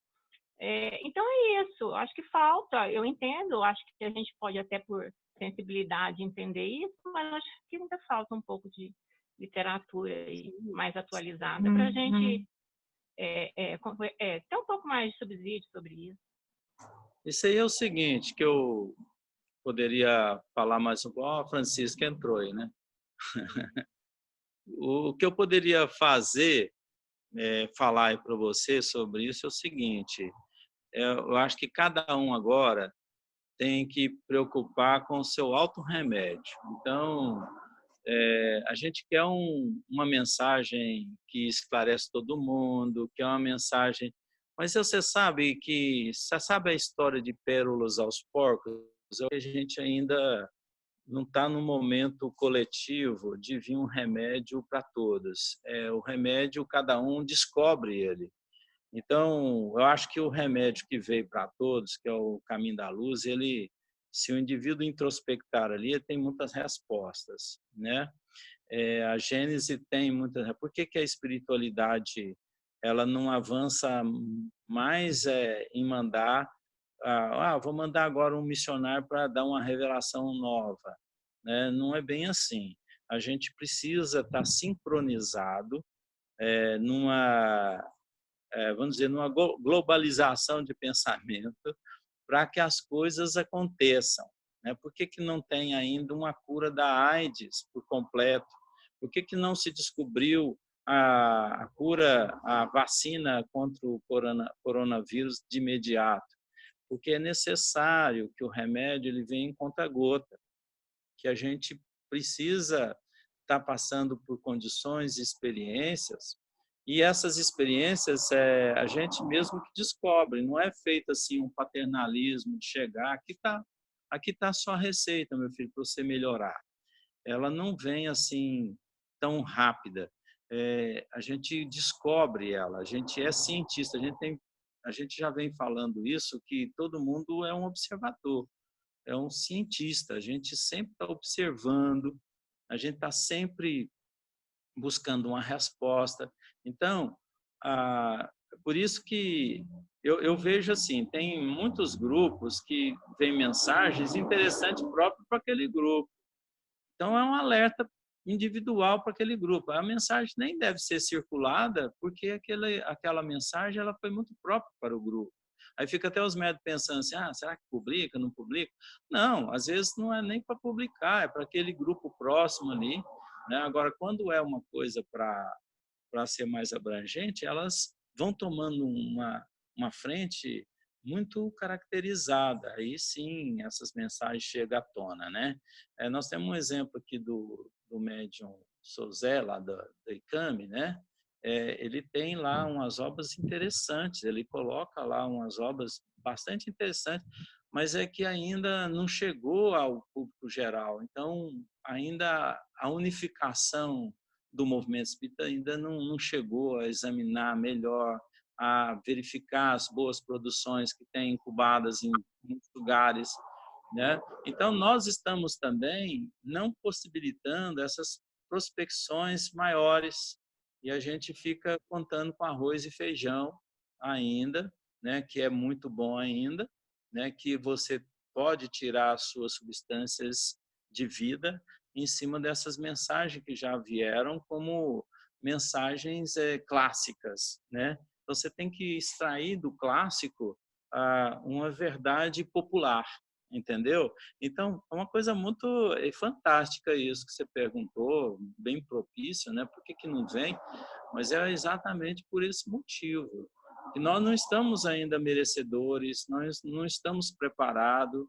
Speaker 6: Então é isso, acho que falta, eu entendo, acho que a gente pode até por sensibilidade entender isso, mas acho que ainda falta um pouco de literatura aí mais atualizada para a gente ter um pouco mais de subsídio sobre isso.
Speaker 1: Isso aí é o seguinte, que eu poderia falar mais um pouco. A Francisca entrou aí, né? O que eu poderia fazer, falar para você sobre isso é o seguinte, eu acho que cada um agora tem que preocupar com o seu autorremédio. Então, a gente quer uma mensagem que esclarece todo mundo, que é uma mensagem... Mas você sabe a história de pérolas aos porcos? A gente ainda não está no momento coletivo de vir um remédio para todos. O remédio, cada um descobre ele. Então, eu acho que o remédio que veio para todos, que é o caminho da luz, se o indivíduo introspectar ali, ele tem muitas respostas, né? A Gênese tem muitas... Por que a espiritualidade ela não avança mais em mandar... vou mandar agora um missionário para dar uma revelação nova, né? Não é bem assim. A gente precisa estar sincronizado vamos dizer, numa globalização de pensamento para que as coisas aconteçam, né? Por que não tem ainda uma cura da AIDS por completo? Por que não se descobriu a cura, a vacina contra o coronavírus de imediato? Porque é necessário que o remédio ele venha em conta-gota, que a gente precisa estar passando por condições e experiências, e essas experiências a gente mesmo que descobre, não é feito assim um paternalismo de chegar, aqui tá a sua receita, meu filho, para você melhorar. Ela não vem assim tão rápida. A gente descobre ela, a gente é cientista, a gente já vem falando isso, que todo mundo é um observador, é um cientista, a gente sempre está observando, a gente está sempre buscando uma resposta. Então, por isso que eu vejo assim, tem muitos grupos que têm mensagens interessantes próprias para aquele grupo. Então, é um alerta individual para aquele grupo. A mensagem nem deve ser circulada, porque aquela mensagem ela foi muito própria para o grupo. Aí fica até os médicos pensando assim, será que publica, não publica? Não, às vezes não é nem para publicar, é para aquele grupo próximo ali, né? Agora, quando é uma coisa para ser mais abrangente, elas vão tomando uma frente muito caracterizada. Aí sim, essas mensagens chegam à tona, né? Nós temos um exemplo aqui do médium Sozé, lá da ICAME, né? Ele tem lá umas obras interessantes, ele coloca lá umas obras bastante interessantes, mas é que ainda não chegou ao público geral. Então, ainda a unificação do movimento espírita ainda não chegou a examinar melhor, a verificar as boas produções que tem incubadas em muitos lugares, né? Então, nós estamos também não possibilitando essas prospecções maiores, e a gente fica contando com arroz e feijão ainda, né? Que é muito bom ainda, né? Que você pode tirar as suas substâncias de vida em cima dessas mensagens que já vieram como mensagens clássicas, né? Então, você tem que extrair do clássico uma verdade popular, entendeu? Então, é uma coisa muito fantástica isso que você perguntou, bem propício, né? Por que não vem? Mas é exatamente por esse motivo. Que nós não estamos ainda merecedores, nós não estamos preparados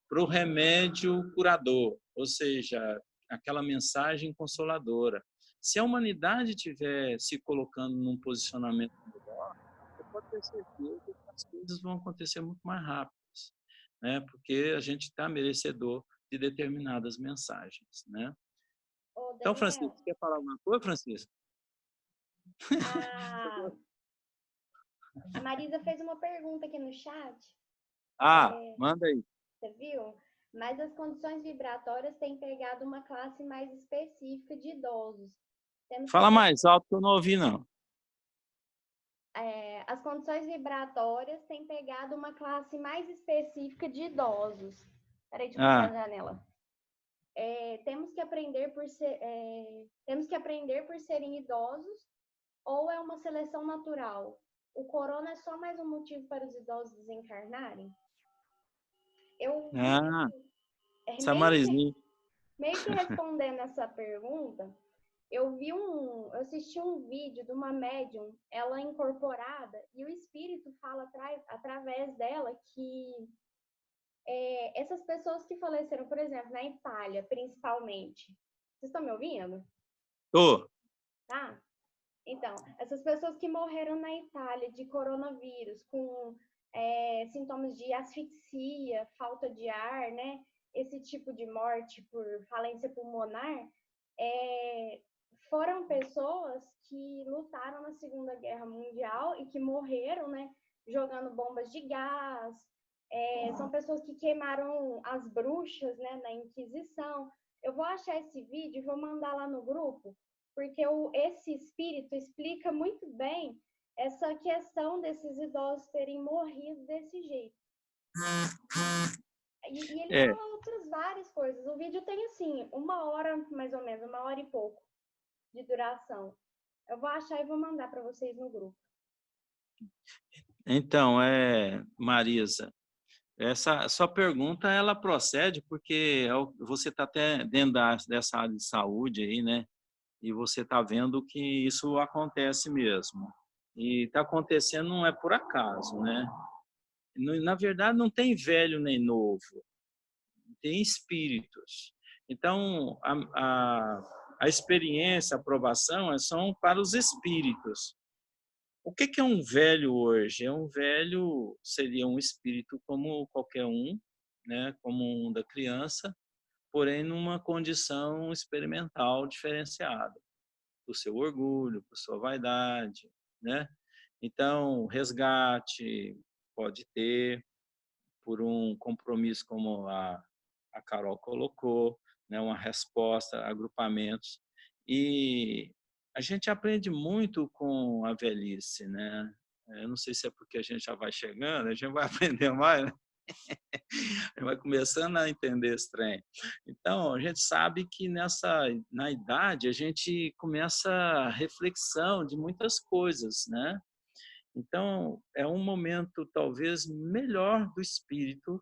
Speaker 1: para o remédio curador, ou seja, aquela mensagem consoladora. Se a humanidade estiver se colocando num posicionamento melhor, você pode ter certeza que as coisas vão acontecer muito mais rápidas, né? Porque a gente está merecedor de determinadas mensagens, né?
Speaker 3: Ô,
Speaker 1: Então,
Speaker 3: Daniel,
Speaker 1: Francisco, quer falar alguma coisa, Francisco?
Speaker 3: a, a Marisa fez uma pergunta aqui no chat,
Speaker 1: Manda aí.
Speaker 3: você viu? Mas as condições vibratórias têm pegado uma classe mais específica de idosos.
Speaker 1: Fala mais alto que eu não ouvi, não.
Speaker 3: As condições vibratórias têm pegado uma classe mais específica de idosos. Peraí, deixa eu fechar a janela. Temos que aprender por serem idosos, ou é uma seleção natural? O corona é só mais um motivo para os idosos desencarnarem? Eu
Speaker 1: Samarizinho.
Speaker 3: meio que respondendo essa pergunta, eu assisti um vídeo de uma médium, ela incorporada, e o espírito fala através dela que essas pessoas que faleceram, por exemplo, na Itália, principalmente. Vocês estão me ouvindo?
Speaker 1: Tô.
Speaker 3: Tá? Então, essas pessoas que morreram na Itália de coronavírus, com sintomas de asfixia, falta de ar, né? Esse tipo de morte por falência pulmonar, foram pessoas que lutaram na Segunda Guerra Mundial e que morreram, né? Jogando bombas de gás. São pessoas que queimaram as bruxas, né? Na Inquisição. Eu vou achar esse vídeo e vou mandar lá no grupo, porque esse espírito explica muito bem essa questão desses idosos terem morrido desse jeito. E ele fala outras várias coisas. O vídeo tem, assim, 1 hora, mais ou menos, 1 hora e pouco de duração. Eu vou achar e vou mandar para vocês no grupo.
Speaker 1: Então, Marisa, essa sua pergunta, ela procede porque você está até dentro dessa área de saúde aí, né? E você está vendo que isso acontece mesmo. E está acontecendo não é por acaso, né? Na verdade, não tem velho nem novo, tem espíritos. Então, a experiência, a aprovação são para os espíritos. O que é um velho hoje? Um velho seria um espírito como qualquer um, né? Como um da criança, porém numa condição experimental diferenciada, por seu orgulho, por sua vaidade, né? Então, resgate pode ter por um compromisso como a Carol colocou, né? Uma resposta, agrupamentos. E a gente aprende muito com a velhice, né? Eu não sei se é porque a gente já vai chegando, a gente vai aprender mais, né? A gente vai começando a entender esse trem. Então, a gente sabe que na idade a gente começa a reflexão de muitas coisas, né? Então, é um momento talvez melhor do espírito,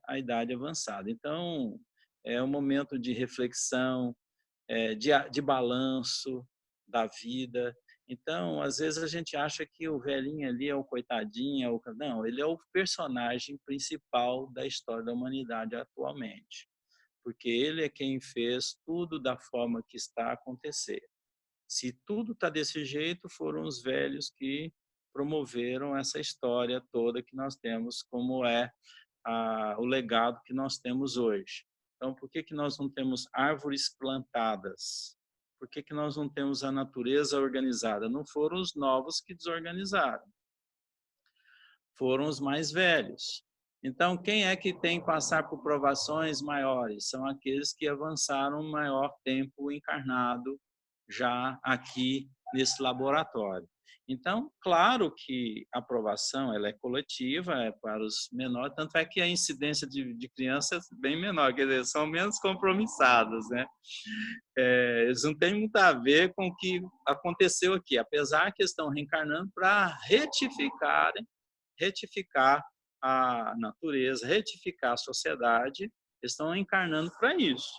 Speaker 1: a idade avançada. Então, é um momento de reflexão, de balanço da vida. Então, às vezes a gente acha que o velhinho ali é o coitadinho, não, ele é o personagem principal da história da humanidade atualmente, porque ele é quem fez tudo da forma que está a acontecer. Se tudo está desse jeito, foram os velhos que promoveram essa história toda que nós temos, como o legado que nós temos hoje. Então, por que nós não temos árvores plantadas? Por que nós não temos a natureza organizada? Não foram os novos que desorganizaram, foram os mais velhos. Então, quem é que tem que passar por provações maiores? São aqueles que avançaram um maior tempo encarnado já aqui nesse laboratório. Então, claro que a aprovação ela é coletiva, é para os menores, tanto é que a incidência de crianças é bem menor, quer dizer, são menos compromissados, né? Eles não têm muito a ver com o que aconteceu aqui, apesar que estão reencarnando para retificar a natureza, retificar a sociedade, estão encarnando para isso.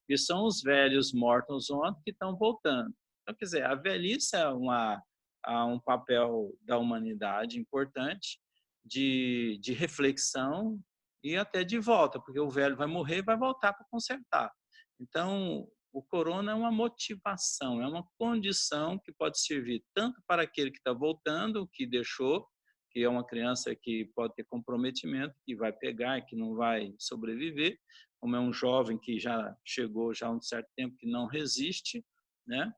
Speaker 1: E são os velhos mortos ontem que estão voltando. Então, quer dizer, a velhice é um papel da humanidade importante de reflexão e até de volta, porque o velho vai morrer e vai voltar para consertar. Então, O corona é uma motivação, é uma condição que pode servir tanto para aquele que está voltando, que deixou, que é uma criança que pode ter comprometimento, que vai pegar e que não vai sobreviver, como é um jovem que já chegou já há um certo tempo que não resiste, né?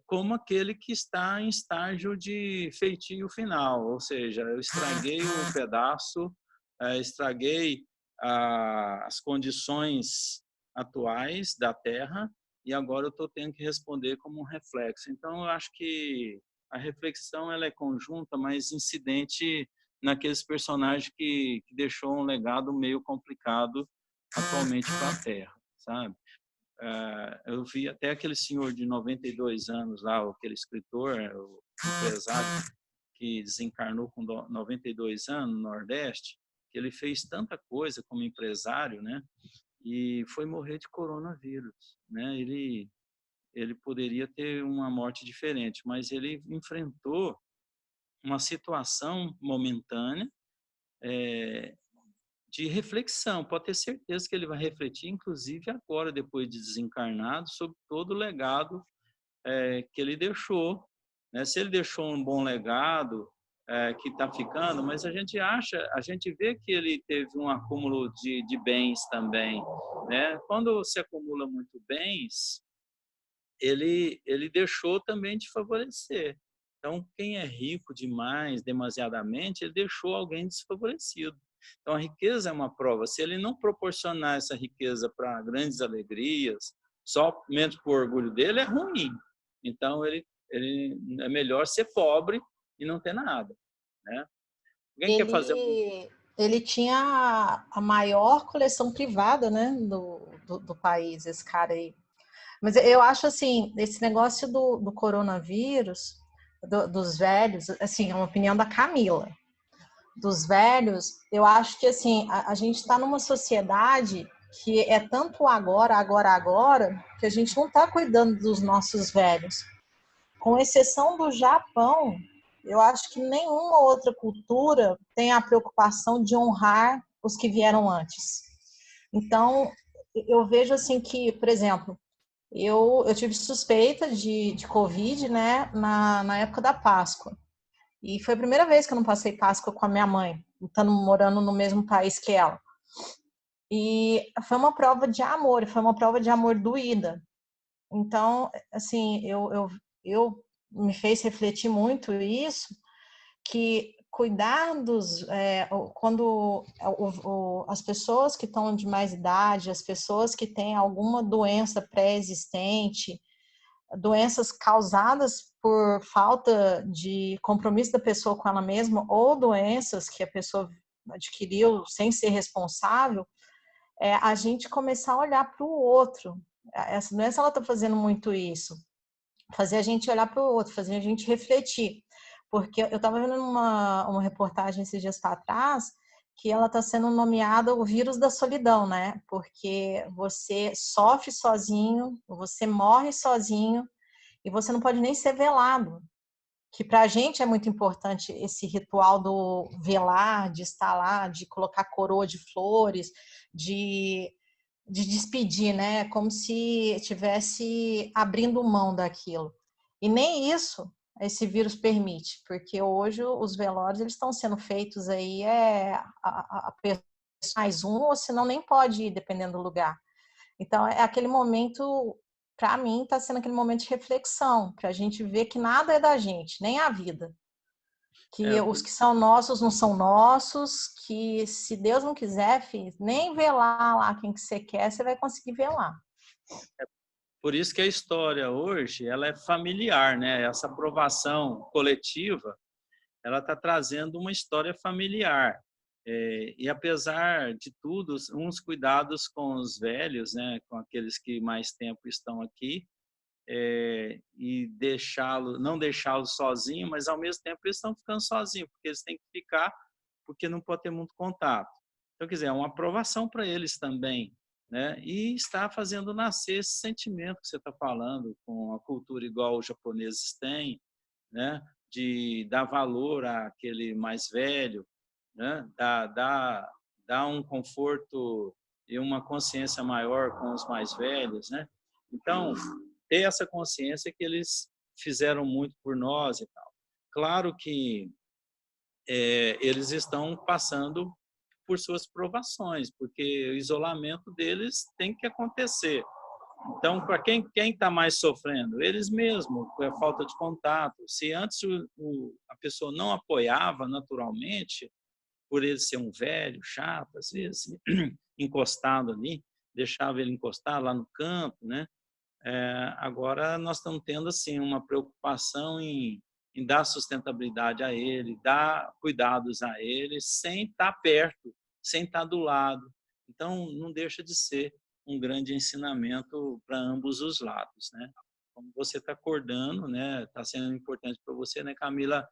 Speaker 1: Como aquele que está em estágio de feitio final, ou seja, eu estraguei o pedaço, estraguei as condições atuais da Terra e agora eu estou tendo que responder como um reflexo. Então, eu acho que a reflexão ela é conjunta, mas incidente naqueles personagens que deixou um legado meio complicado atualmente para a Terra, sabe? Eu vi até aquele senhor de 92 anos lá, aquele escritor, o empresário, que desencarnou com 92 anos no Nordeste, que ele fez tanta coisa como empresário, né? E foi morrer de coronavírus, né? Ele poderia ter uma morte diferente, mas ele enfrentou uma situação momentânea, de reflexão. Pode ter certeza que ele vai refletir, inclusive agora, depois de desencarnado, sobre todo o legado que ele deixou. Né? Se ele deixou um bom legado, que está ficando, mas a gente vê que ele teve um acúmulo de bens também. Né? Quando se acumula muito bens, ele deixou também de favorecer. Então, quem é rico demais, demasiadamente, ele deixou alguém desfavorecido. Então, a riqueza é uma prova. Se ele não proporcionar essa riqueza para grandes alegrias, somente por orgulho dele, é ruim. Então, ele é melhor ser pobre e não ter nada. Né? Alguém quer fazer
Speaker 2: Ele tinha a maior coleção privada, né, do país, esse cara aí. Mas eu acho assim, esse negócio do coronavírus, dos velhos, assim, é uma opinião da Camila, dos velhos, eu acho que assim, a gente está numa sociedade que é tanto agora, que a gente não está cuidando dos nossos velhos. Com exceção do Japão, eu acho que nenhuma outra cultura tem a preocupação de honrar os que vieram antes. Então, eu vejo assim que, por exemplo, eu tive suspeita de Covid, né, na época da Páscoa. E foi a primeira vez que eu não passei Páscoa com a minha mãe, estando morando no mesmo país que ela. E foi uma prova de amor, foi uma prova de amor doída. Então, assim, eu me fez refletir muito isso, que cuidar quando as pessoas que estão de mais idade, as pessoas que têm alguma doença pré-existente, doenças causadas por falta de compromisso da pessoa com ela mesma ou doenças que a pessoa adquiriu sem ser responsável, a gente começar a olhar para o outro. Essa doença ela está fazendo muito isso, fazer a gente olhar para o outro, fazer a gente refletir. Porque eu estava vendo uma reportagem esses dias para trás que ela está sendo nomeada o vírus da solidão, né? Porque você sofre sozinho, você morre sozinho e você não pode nem ser velado. Que para a gente é muito importante esse ritual do velar, de estar lá, de colocar coroa de flores, de despedir, né? Como se estivesse abrindo mão daquilo. E nem isso esse vírus permite, porque hoje os velórios eles estão sendo feitos aí a pessoa mais um, ou senão nem pode ir, dependendo do lugar. Então, é aquele momento, para mim, está sendo aquele momento de reflexão, para a gente ver que nada é da gente, nem a vida. Que os que são nossos não são nossos, que se Deus não quiser, filho, nem velar lá quem que você quer, você vai conseguir velar.
Speaker 1: Por isso que a história hoje ela é familiar, né? Essa aprovação coletiva, ela está trazendo uma história familiar. E apesar de tudo, uns cuidados com os velhos, né? Com aqueles que mais tempo estão aqui, e não deixá-los sozinhos, mas ao mesmo tempo eles estão ficando sozinhos, porque eles têm que ficar, porque não pode ter muito contato. Então, quer dizer, é uma aprovação para eles também, né? E está fazendo nascer esse sentimento que você está falando, com a cultura igual os japoneses têm, né? De dar valor àquele mais velho, né? Dar um conforto e uma consciência maior com os mais velhos, né? Então, ter essa consciência que eles fizeram muito por nós e tal. Claro que eles estão passando por suas provações, porque o isolamento deles tem que acontecer. Então, para quem está mais sofrendo? Eles mesmos, com a falta de contato. Se antes a pessoa não apoiava naturalmente, por ele ser um velho, chato, às vezes, encostado ali, deixava ele encostar lá no canto, né? Agora nós estamos tendo assim uma preocupação em dar sustentabilidade a ele, dar cuidados a ele, sem estar perto, sem estar do lado. Então, não deixa de ser um grande ensinamento para ambos os lados, né? Como você está acordando, né? Está sendo importante para você, né, Camila?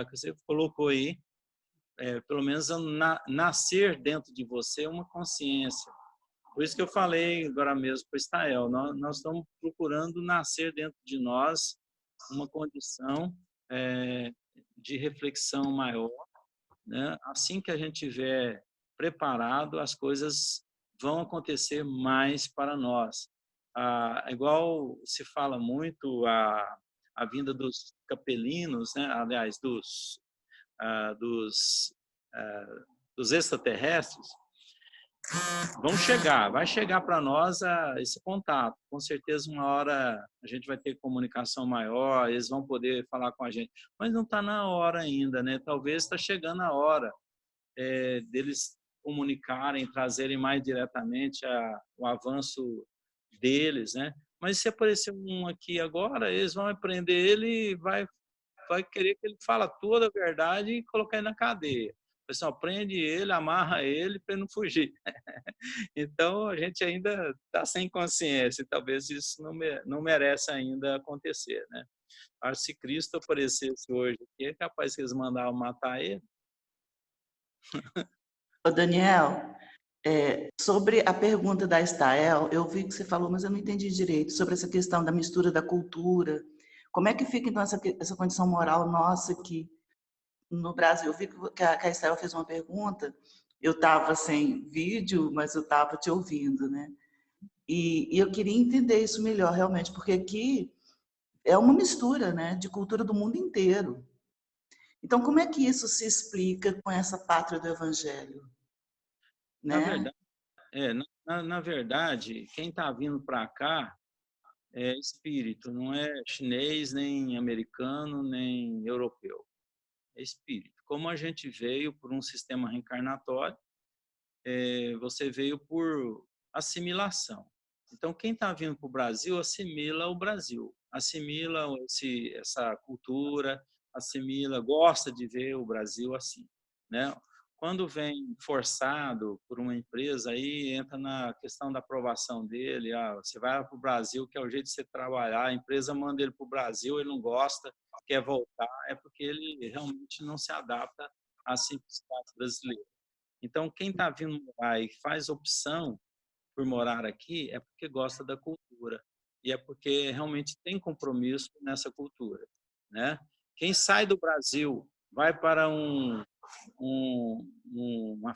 Speaker 1: Que você colocou aí, pelo menos nascer dentro de você uma consciência. Por isso que eu falei agora mesmo para o Estael, nós estamos procurando nascer dentro de nós uma condição de reflexão maior, né? Assim que a gente estiver preparado, as coisas vão acontecer mais para nós. Igual se fala muito a vinda dos capelinos, né? Aliás, dos extraterrestres, vai chegar para nós esse contato. Com certeza, uma hora a gente vai ter comunicação maior, eles vão poder falar com a gente, mas não está na hora ainda, né? Talvez está chegando a hora deles comunicarem, trazerem mais diretamente o avanço deles, né? Mas se aparecer um aqui agora, eles vão prender ele e vai querer que ele fala toda a verdade e colocar ele na cadeia. O pessoal prende ele, amarra ele para ele não fugir. Então, a gente ainda está sem consciência, e talvez isso não merece ainda acontecer, né? Acho que se Cristo aparecesse hoje aqui, é capaz que eles mandavam matar ele.
Speaker 7: Ô Daniel, sobre a pergunta da Estael, eu vi que você falou, mas eu não entendi direito, sobre essa questão da mistura da cultura. Como é que fica, então, essa condição moral nossa aqui no Brasil? Eu vi que a Estael fez uma pergunta, eu estava sem vídeo, mas eu estava te ouvindo, né? E eu queria entender isso melhor, realmente, porque aqui é uma mistura, né, de cultura do mundo inteiro. Então, como é que isso se explica com essa pátria do Evangelho?
Speaker 1: Na
Speaker 7: Né?
Speaker 1: verdade, na verdade, quem está vindo para cá é espírito, não é chinês, nem americano, nem europeu. É espírito. Como a gente veio por um sistema reencarnatório, você veio por assimilação. Então, quem está vindo para o Brasil, assimila o Brasil, assimila essa cultura, assimila, gosta de ver o Brasil assim, né? Quando vem forçado por uma empresa, aí entra na questão da aprovação dele. Você vai para o Brasil, que é o jeito de você trabalhar, a empresa manda ele para o Brasil, ele não gosta, quer voltar, é porque ele realmente não se adapta à simplicidade brasileira. Então, quem está vindo morar e faz opção por morar aqui é porque gosta da cultura e é porque realmente tem compromisso nessa cultura, né? Quem sai do Brasil vai para uma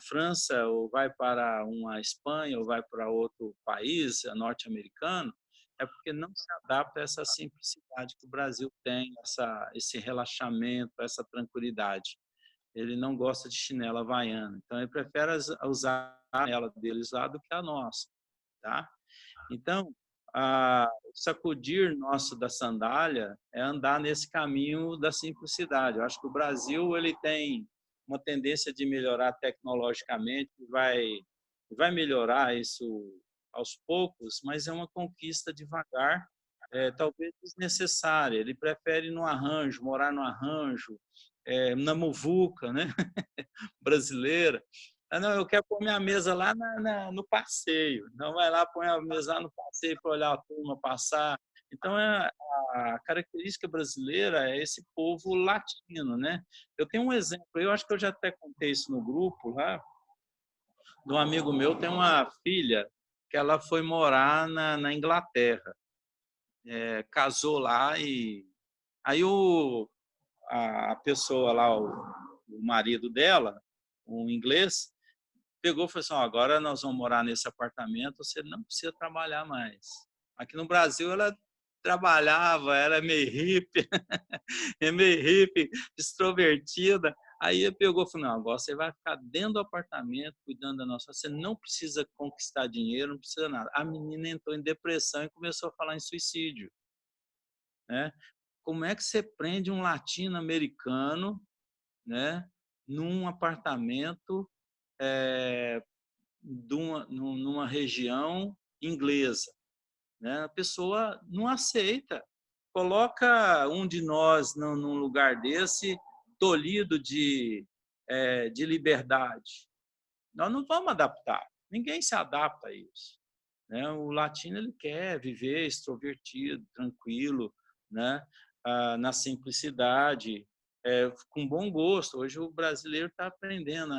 Speaker 1: França ou vai para uma Espanha ou vai para outro país norte-americano é porque não se adapta a essa simplicidade que o Brasil tem, esse relaxamento, essa tranquilidade. Ele não gosta de chinela havaiana, então ele prefere usar a chinela deles lá do que a nossa, tá? Então, o sacudir nosso da sandália é andar nesse caminho da simplicidade. Eu acho que o Brasil ele tem uma tendência de melhorar tecnologicamente, vai melhorar isso aos poucos, mas é uma conquista devagar, talvez desnecessária. Ele prefere no arranjo, morar no arranjo, na muvuca, né? brasileira. Não, eu quero pôr minha mesa lá no passeio. Não vai lá, põe a mesa lá no passeio para olhar a turma passar. Então, a característica brasileira é esse povo latino, né? Eu tenho um exemplo, eu acho que eu já até contei isso no grupo lá, de um amigo meu, tem uma filha que ela foi morar na Inglaterra. Casou lá e... Aí a pessoa lá, o marido dela, um inglês, pegou e falou assim, agora nós vamos morar nesse apartamento, você não precisa trabalhar mais. Aqui no Brasil ela trabalhava, era meio hippie, meio hippie, extrovertida. Aí ele pegou e falou, não, agora você vai ficar dentro do apartamento, cuidando da nossa... Você não precisa conquistar dinheiro, não precisa nada. A menina entrou em depressão e começou a falar em suicídio. Né? Como é que você prende um latino-americano, né, num apartamento numa região inglesa? Né? A pessoa não aceita. Coloca um de nós num lugar desse, tolhido de liberdade. Nós não vamos adaptar. Ninguém se adapta a isso. Né? O latino ele quer viver extrovertido, tranquilo, né? Na simplicidade, com bom gosto. Hoje o brasileiro está aprendendo,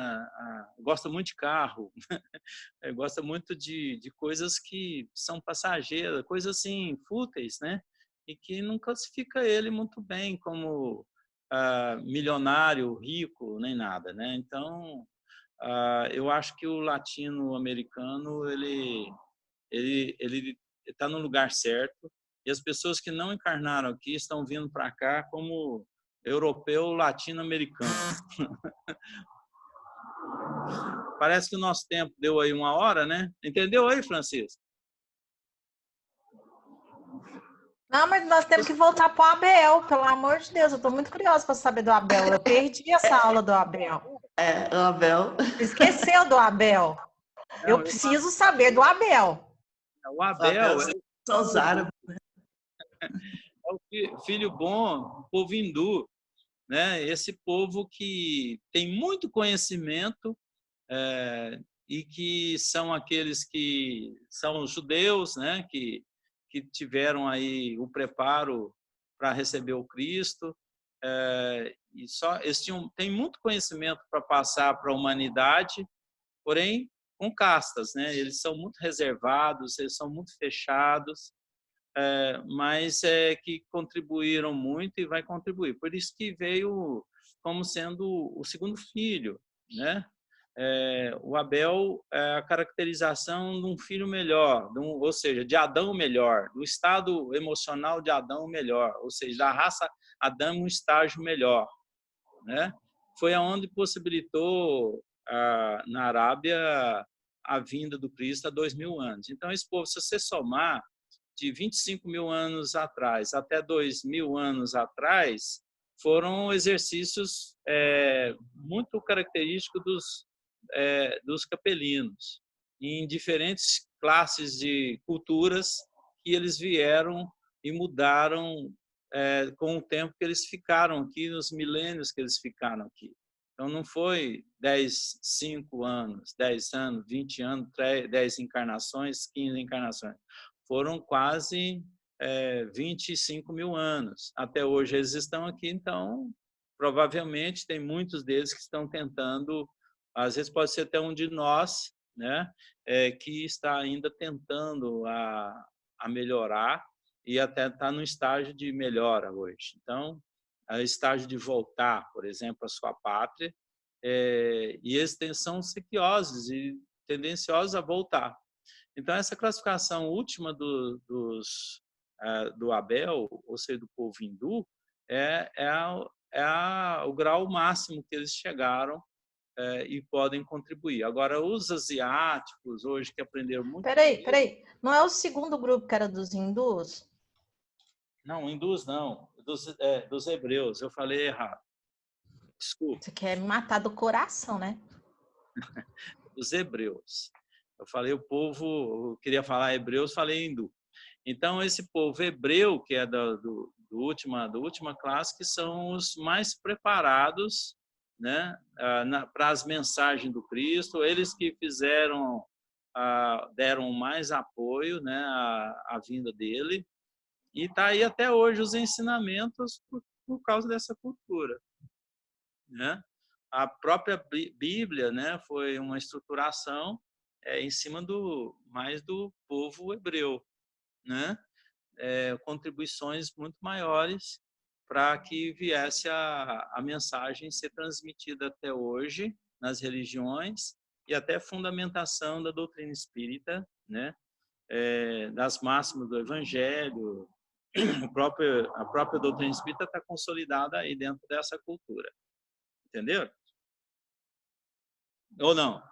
Speaker 1: gosta muito de carro, gosta muito de coisas que são passageiras, coisas assim, fúteis, né? E que não classifica ele muito bem como milionário, rico, nem nada, né? Então, eu acho que o latino-americano ele está no lugar certo, e as pessoas que não encarnaram aqui estão vindo para cá como europeu latino-americano. Parece que o nosso tempo deu aí 1 hora, né? Entendeu aí, Francisco?
Speaker 2: Não, mas nós temos que voltar para o Abel, pelo amor de Deus. Eu estou muito curiosa para saber do Abel. Eu perdi essa aula do Abel.
Speaker 7: O Abel.
Speaker 2: Esqueceu do Abel. Eu preciso saber do Abel.
Speaker 1: O Abel
Speaker 7: são os árabes.
Speaker 1: É o filho bom, povo hindu, né? Esse povo que tem muito conhecimento e que são aqueles que são os judeus, né? Que tiveram aí o preparo para receber o Cristo, e eles têm muito conhecimento para passar para a humanidade, porém com castas, né? Eles são muito reservados, eles são muito fechados, mas que contribuíram muito e vai contribuir. Por isso que veio como sendo o segundo filho, né? O Abel é a caracterização de um filho melhor, ou seja, de Adão melhor, do estado emocional de Adão melhor, ou seja, da raça Adão um estágio melhor, né? Foi aonde possibilitou na Arábia a vinda do Cristo há 2000 anos. Então, esse povo, se você somar de 25 mil anos atrás até 2000 anos atrás, foram exercícios muito característicos dos capelinos, em diferentes classes de culturas que eles vieram e mudaram com o tempo que eles ficaram aqui, nos milênios que eles ficaram aqui. Então, não foi 5 anos, 10 anos, 20 anos, 10 encarnações, 15 encarnações. Foram quase 25 mil anos. Até hoje eles estão aqui, então, provavelmente, tem muitos deles que estão tentando, às vezes pode ser até um de nós, né, que está ainda tentando a melhorar e até está no estágio de melhora hoje. Então, o estágio de voltar, por exemplo, à sua pátria, e eles são sequiosos e tendenciosos a voltar. Então, essa classificação última do Abel, ou seja, do povo hindu, o grau máximo que eles chegaram e podem contribuir. Agora, os asiáticos, hoje, que aprenderam muito...
Speaker 2: Peraí. Não é o segundo grupo que era dos hindus?
Speaker 1: Não, hindus não. Dos hebreus. Eu falei errado. Desculpa.
Speaker 2: Você quer me matar do coração, né?
Speaker 1: Dos hebreus. Eu falei o povo, eu queria falar hebreus, falei hindu. Então, esse povo hebreu, que é da última classe, que são os mais preparados, né, para as mensagens do Cristo, eles que deram mais apoio, né, à vinda dele, e está aí até hoje os ensinamentos por causa dessa cultura, né? A própria Bíblia, né, foi uma estruturação em cima mais do povo hebreu, né? Contribuições muito maiores para que viesse a mensagem ser transmitida até hoje nas religiões e até fundamentação da doutrina espírita, né? das máximas do Evangelho. A própria doutrina espírita está consolidada aí dentro dessa cultura. Entendeu? Ou não?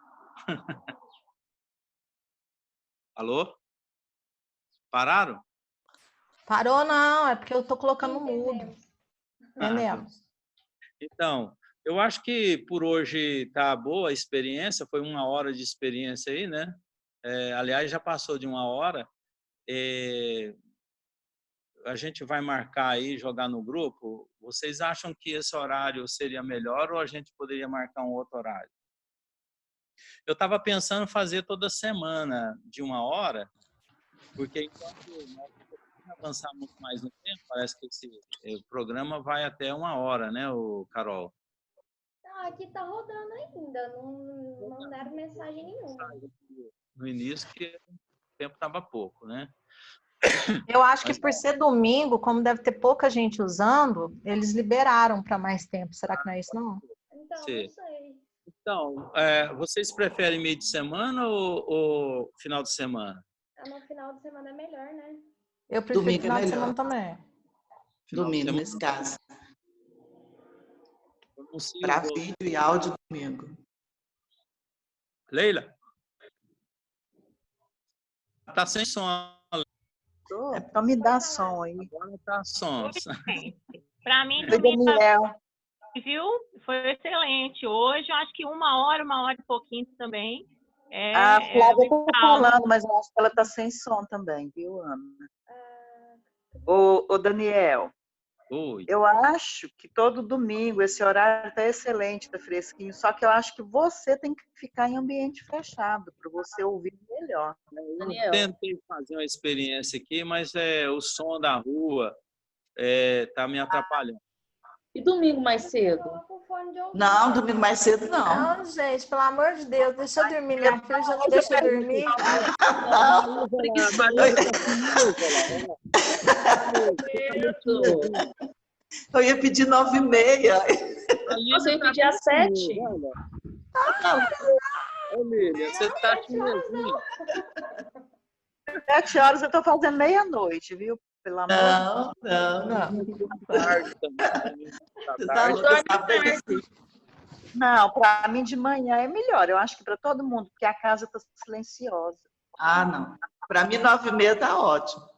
Speaker 1: Alô? Pararam?
Speaker 2: Parou não, é porque eu estou colocando mudo. Entendemos.
Speaker 1: Então, eu acho que por hoje está boa a experiência, foi 1 hora de experiência aí, né? Aliás, já passou de 1 hora. A gente vai marcar aí, jogar no grupo. Vocês acham que esse horário seria melhor ou a gente poderia marcar um outro horário? Eu estava pensando em fazer toda semana de 1 hora, porque enquanto nós avançar muito mais no tempo, parece que esse programa vai até 1 hora, né, Carol?
Speaker 3: Aqui tá rodando ainda, não mandaram mensagem nenhuma.
Speaker 1: No início, que o tempo estava pouco, né?
Speaker 2: Eu acho que por ser domingo, como deve ter pouca gente usando, eles liberaram para mais tempo. Será que não é isso, não?
Speaker 3: Então,
Speaker 1: Sim.
Speaker 3: não sei.
Speaker 1: Então, vocês preferem meio de semana ou final de semana?
Speaker 3: No final de semana é melhor, né?
Speaker 2: Eu prefiro
Speaker 7: Domingo
Speaker 2: final
Speaker 7: é
Speaker 2: de
Speaker 7: melhor.
Speaker 2: semana também.
Speaker 7: Domingo, nesse caso.
Speaker 1: Consigo.
Speaker 7: Para vídeo e áudio, domingo.
Speaker 1: Leila? Tá sem som.
Speaker 4: É para me dar som aí.
Speaker 1: Agora tá som.
Speaker 6: Para mim,
Speaker 4: Oi, Daniel.
Speaker 6: viu? Foi excelente. Hoje, eu acho que 1 hora, 1 hora e pouquinho também.
Speaker 4: A Flávia está falando, mas eu acho que ela está sem som também, viu, Ana? Ô, Daniel.
Speaker 1: Oi.
Speaker 4: Eu acho que todo domingo esse horário está excelente, está fresquinho, só que eu acho que você tem que ficar em ambiente fechado para você ouvir melhor.
Speaker 1: Eu tentei fazer uma experiência aqui, mas o som da rua está me atrapalhando.
Speaker 5: E domingo mais cedo?
Speaker 7: Não, domingo mais cedo não.
Speaker 2: Não, gente, pelo amor de Deus, deixa eu dormir. Minha filha já não deixa eu dormir.
Speaker 7: Não. Eu ia pedir 9h30.
Speaker 5: Você ia pedir às 7?
Speaker 1: Ô, Lília, você tá chinesinha.
Speaker 4: 7 horas eu estou fazendo meia-noite, viu? Pelo amor de Deus.
Speaker 7: Não.
Speaker 1: Tarde também.
Speaker 4: Não, para mim de manhã é melhor. Eu acho que para todo mundo, porque a casa está silenciosa.
Speaker 7: Ah, não. Para mim, 9h30 tá ótimo.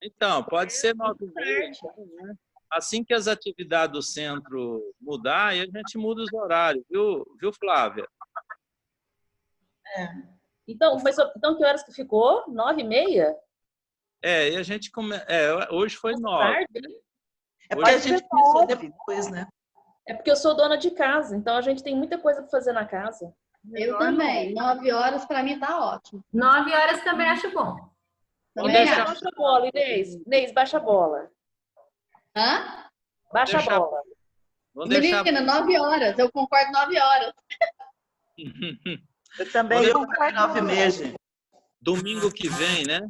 Speaker 1: Então, pode ser 9h30. Né? Assim que as atividades do centro mudar, aí a gente muda os horários, viu, Flávia?
Speaker 5: Então, que horas que ficou? 9h30?
Speaker 1: E a gente hoje foi 9.
Speaker 7: É porque a gente pensou depois, né?
Speaker 5: É porque eu sou dona de casa, então a gente tem muita coisa para fazer na casa.
Speaker 8: Eu também. 9 horas para mim tá ótimo.
Speaker 9: 9 horas também acho bom.
Speaker 5: Inês, baixa a bola, Inês. Inês, baixa a bola.
Speaker 8: Hã?
Speaker 5: Baixa a bola.
Speaker 8: Menina, 9 horas. Eu concordo 9 horas.
Speaker 4: Eu também
Speaker 7: concordo 9h30.
Speaker 1: Domingo que vem, né?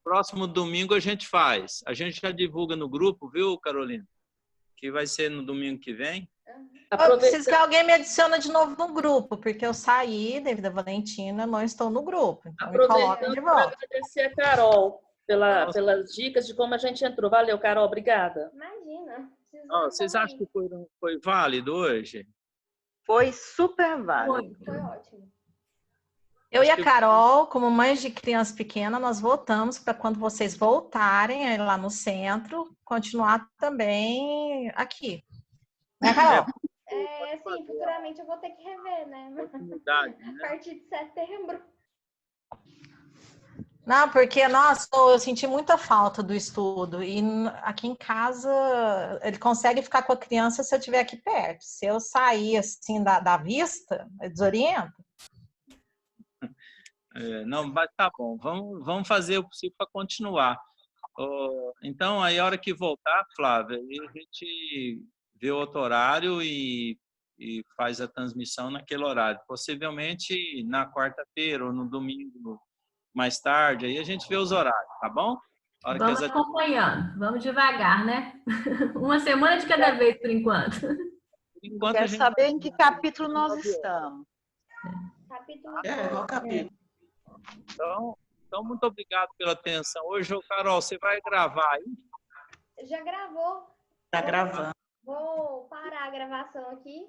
Speaker 1: Próximo domingo a gente faz. A gente já divulga no grupo, viu, Carolina? Que vai ser no domingo que vem.
Speaker 2: Eu preciso que alguém me adicione de novo no grupo, porque eu saí devido a Valentina, não estou no grupo. Então me coloquem de volta.
Speaker 5: Agradecer a Carol pelas dicas de como a gente entrou. Valeu, Carol, obrigada.
Speaker 3: Imagina.
Speaker 1: Vocês acham que foi válido hoje?
Speaker 4: Foi super válido.
Speaker 3: Foi ótimo.
Speaker 2: Eu e a Carol, como mães de criança pequena, nós votamos para quando vocês voltarem aí lá no centro, continuar também aqui. Né, Carol?
Speaker 3: Sim, futuramente eu vou ter que rever, né? A partir de setembro.
Speaker 2: Não, porque, nossa, eu senti muita falta do estudo. E aqui em casa, ele consegue ficar com a criança se eu estiver aqui perto. Se eu sair, assim, da vista, desorienta.
Speaker 1: Não, mas tá bom. Vamos fazer o possível para continuar. Então, aí a hora que voltar, Flávia, a gente vê outro horário e faz a transmissão naquele horário. Possivelmente na quarta-feira ou no domingo mais tarde, aí a gente vê os horários, tá bom?
Speaker 9: Vamos acompanhando, vamos devagar, né? Uma semana de cada vez, por enquanto.
Speaker 4: Quero saber em que capítulo nós estamos.
Speaker 3: Capítulo
Speaker 7: qual capítulo?
Speaker 1: Então, muito obrigado pela atenção. Hoje, Carol, você vai gravar aí?
Speaker 3: Já gravou.
Speaker 7: Está gravando.
Speaker 3: Vou parar a gravação aqui.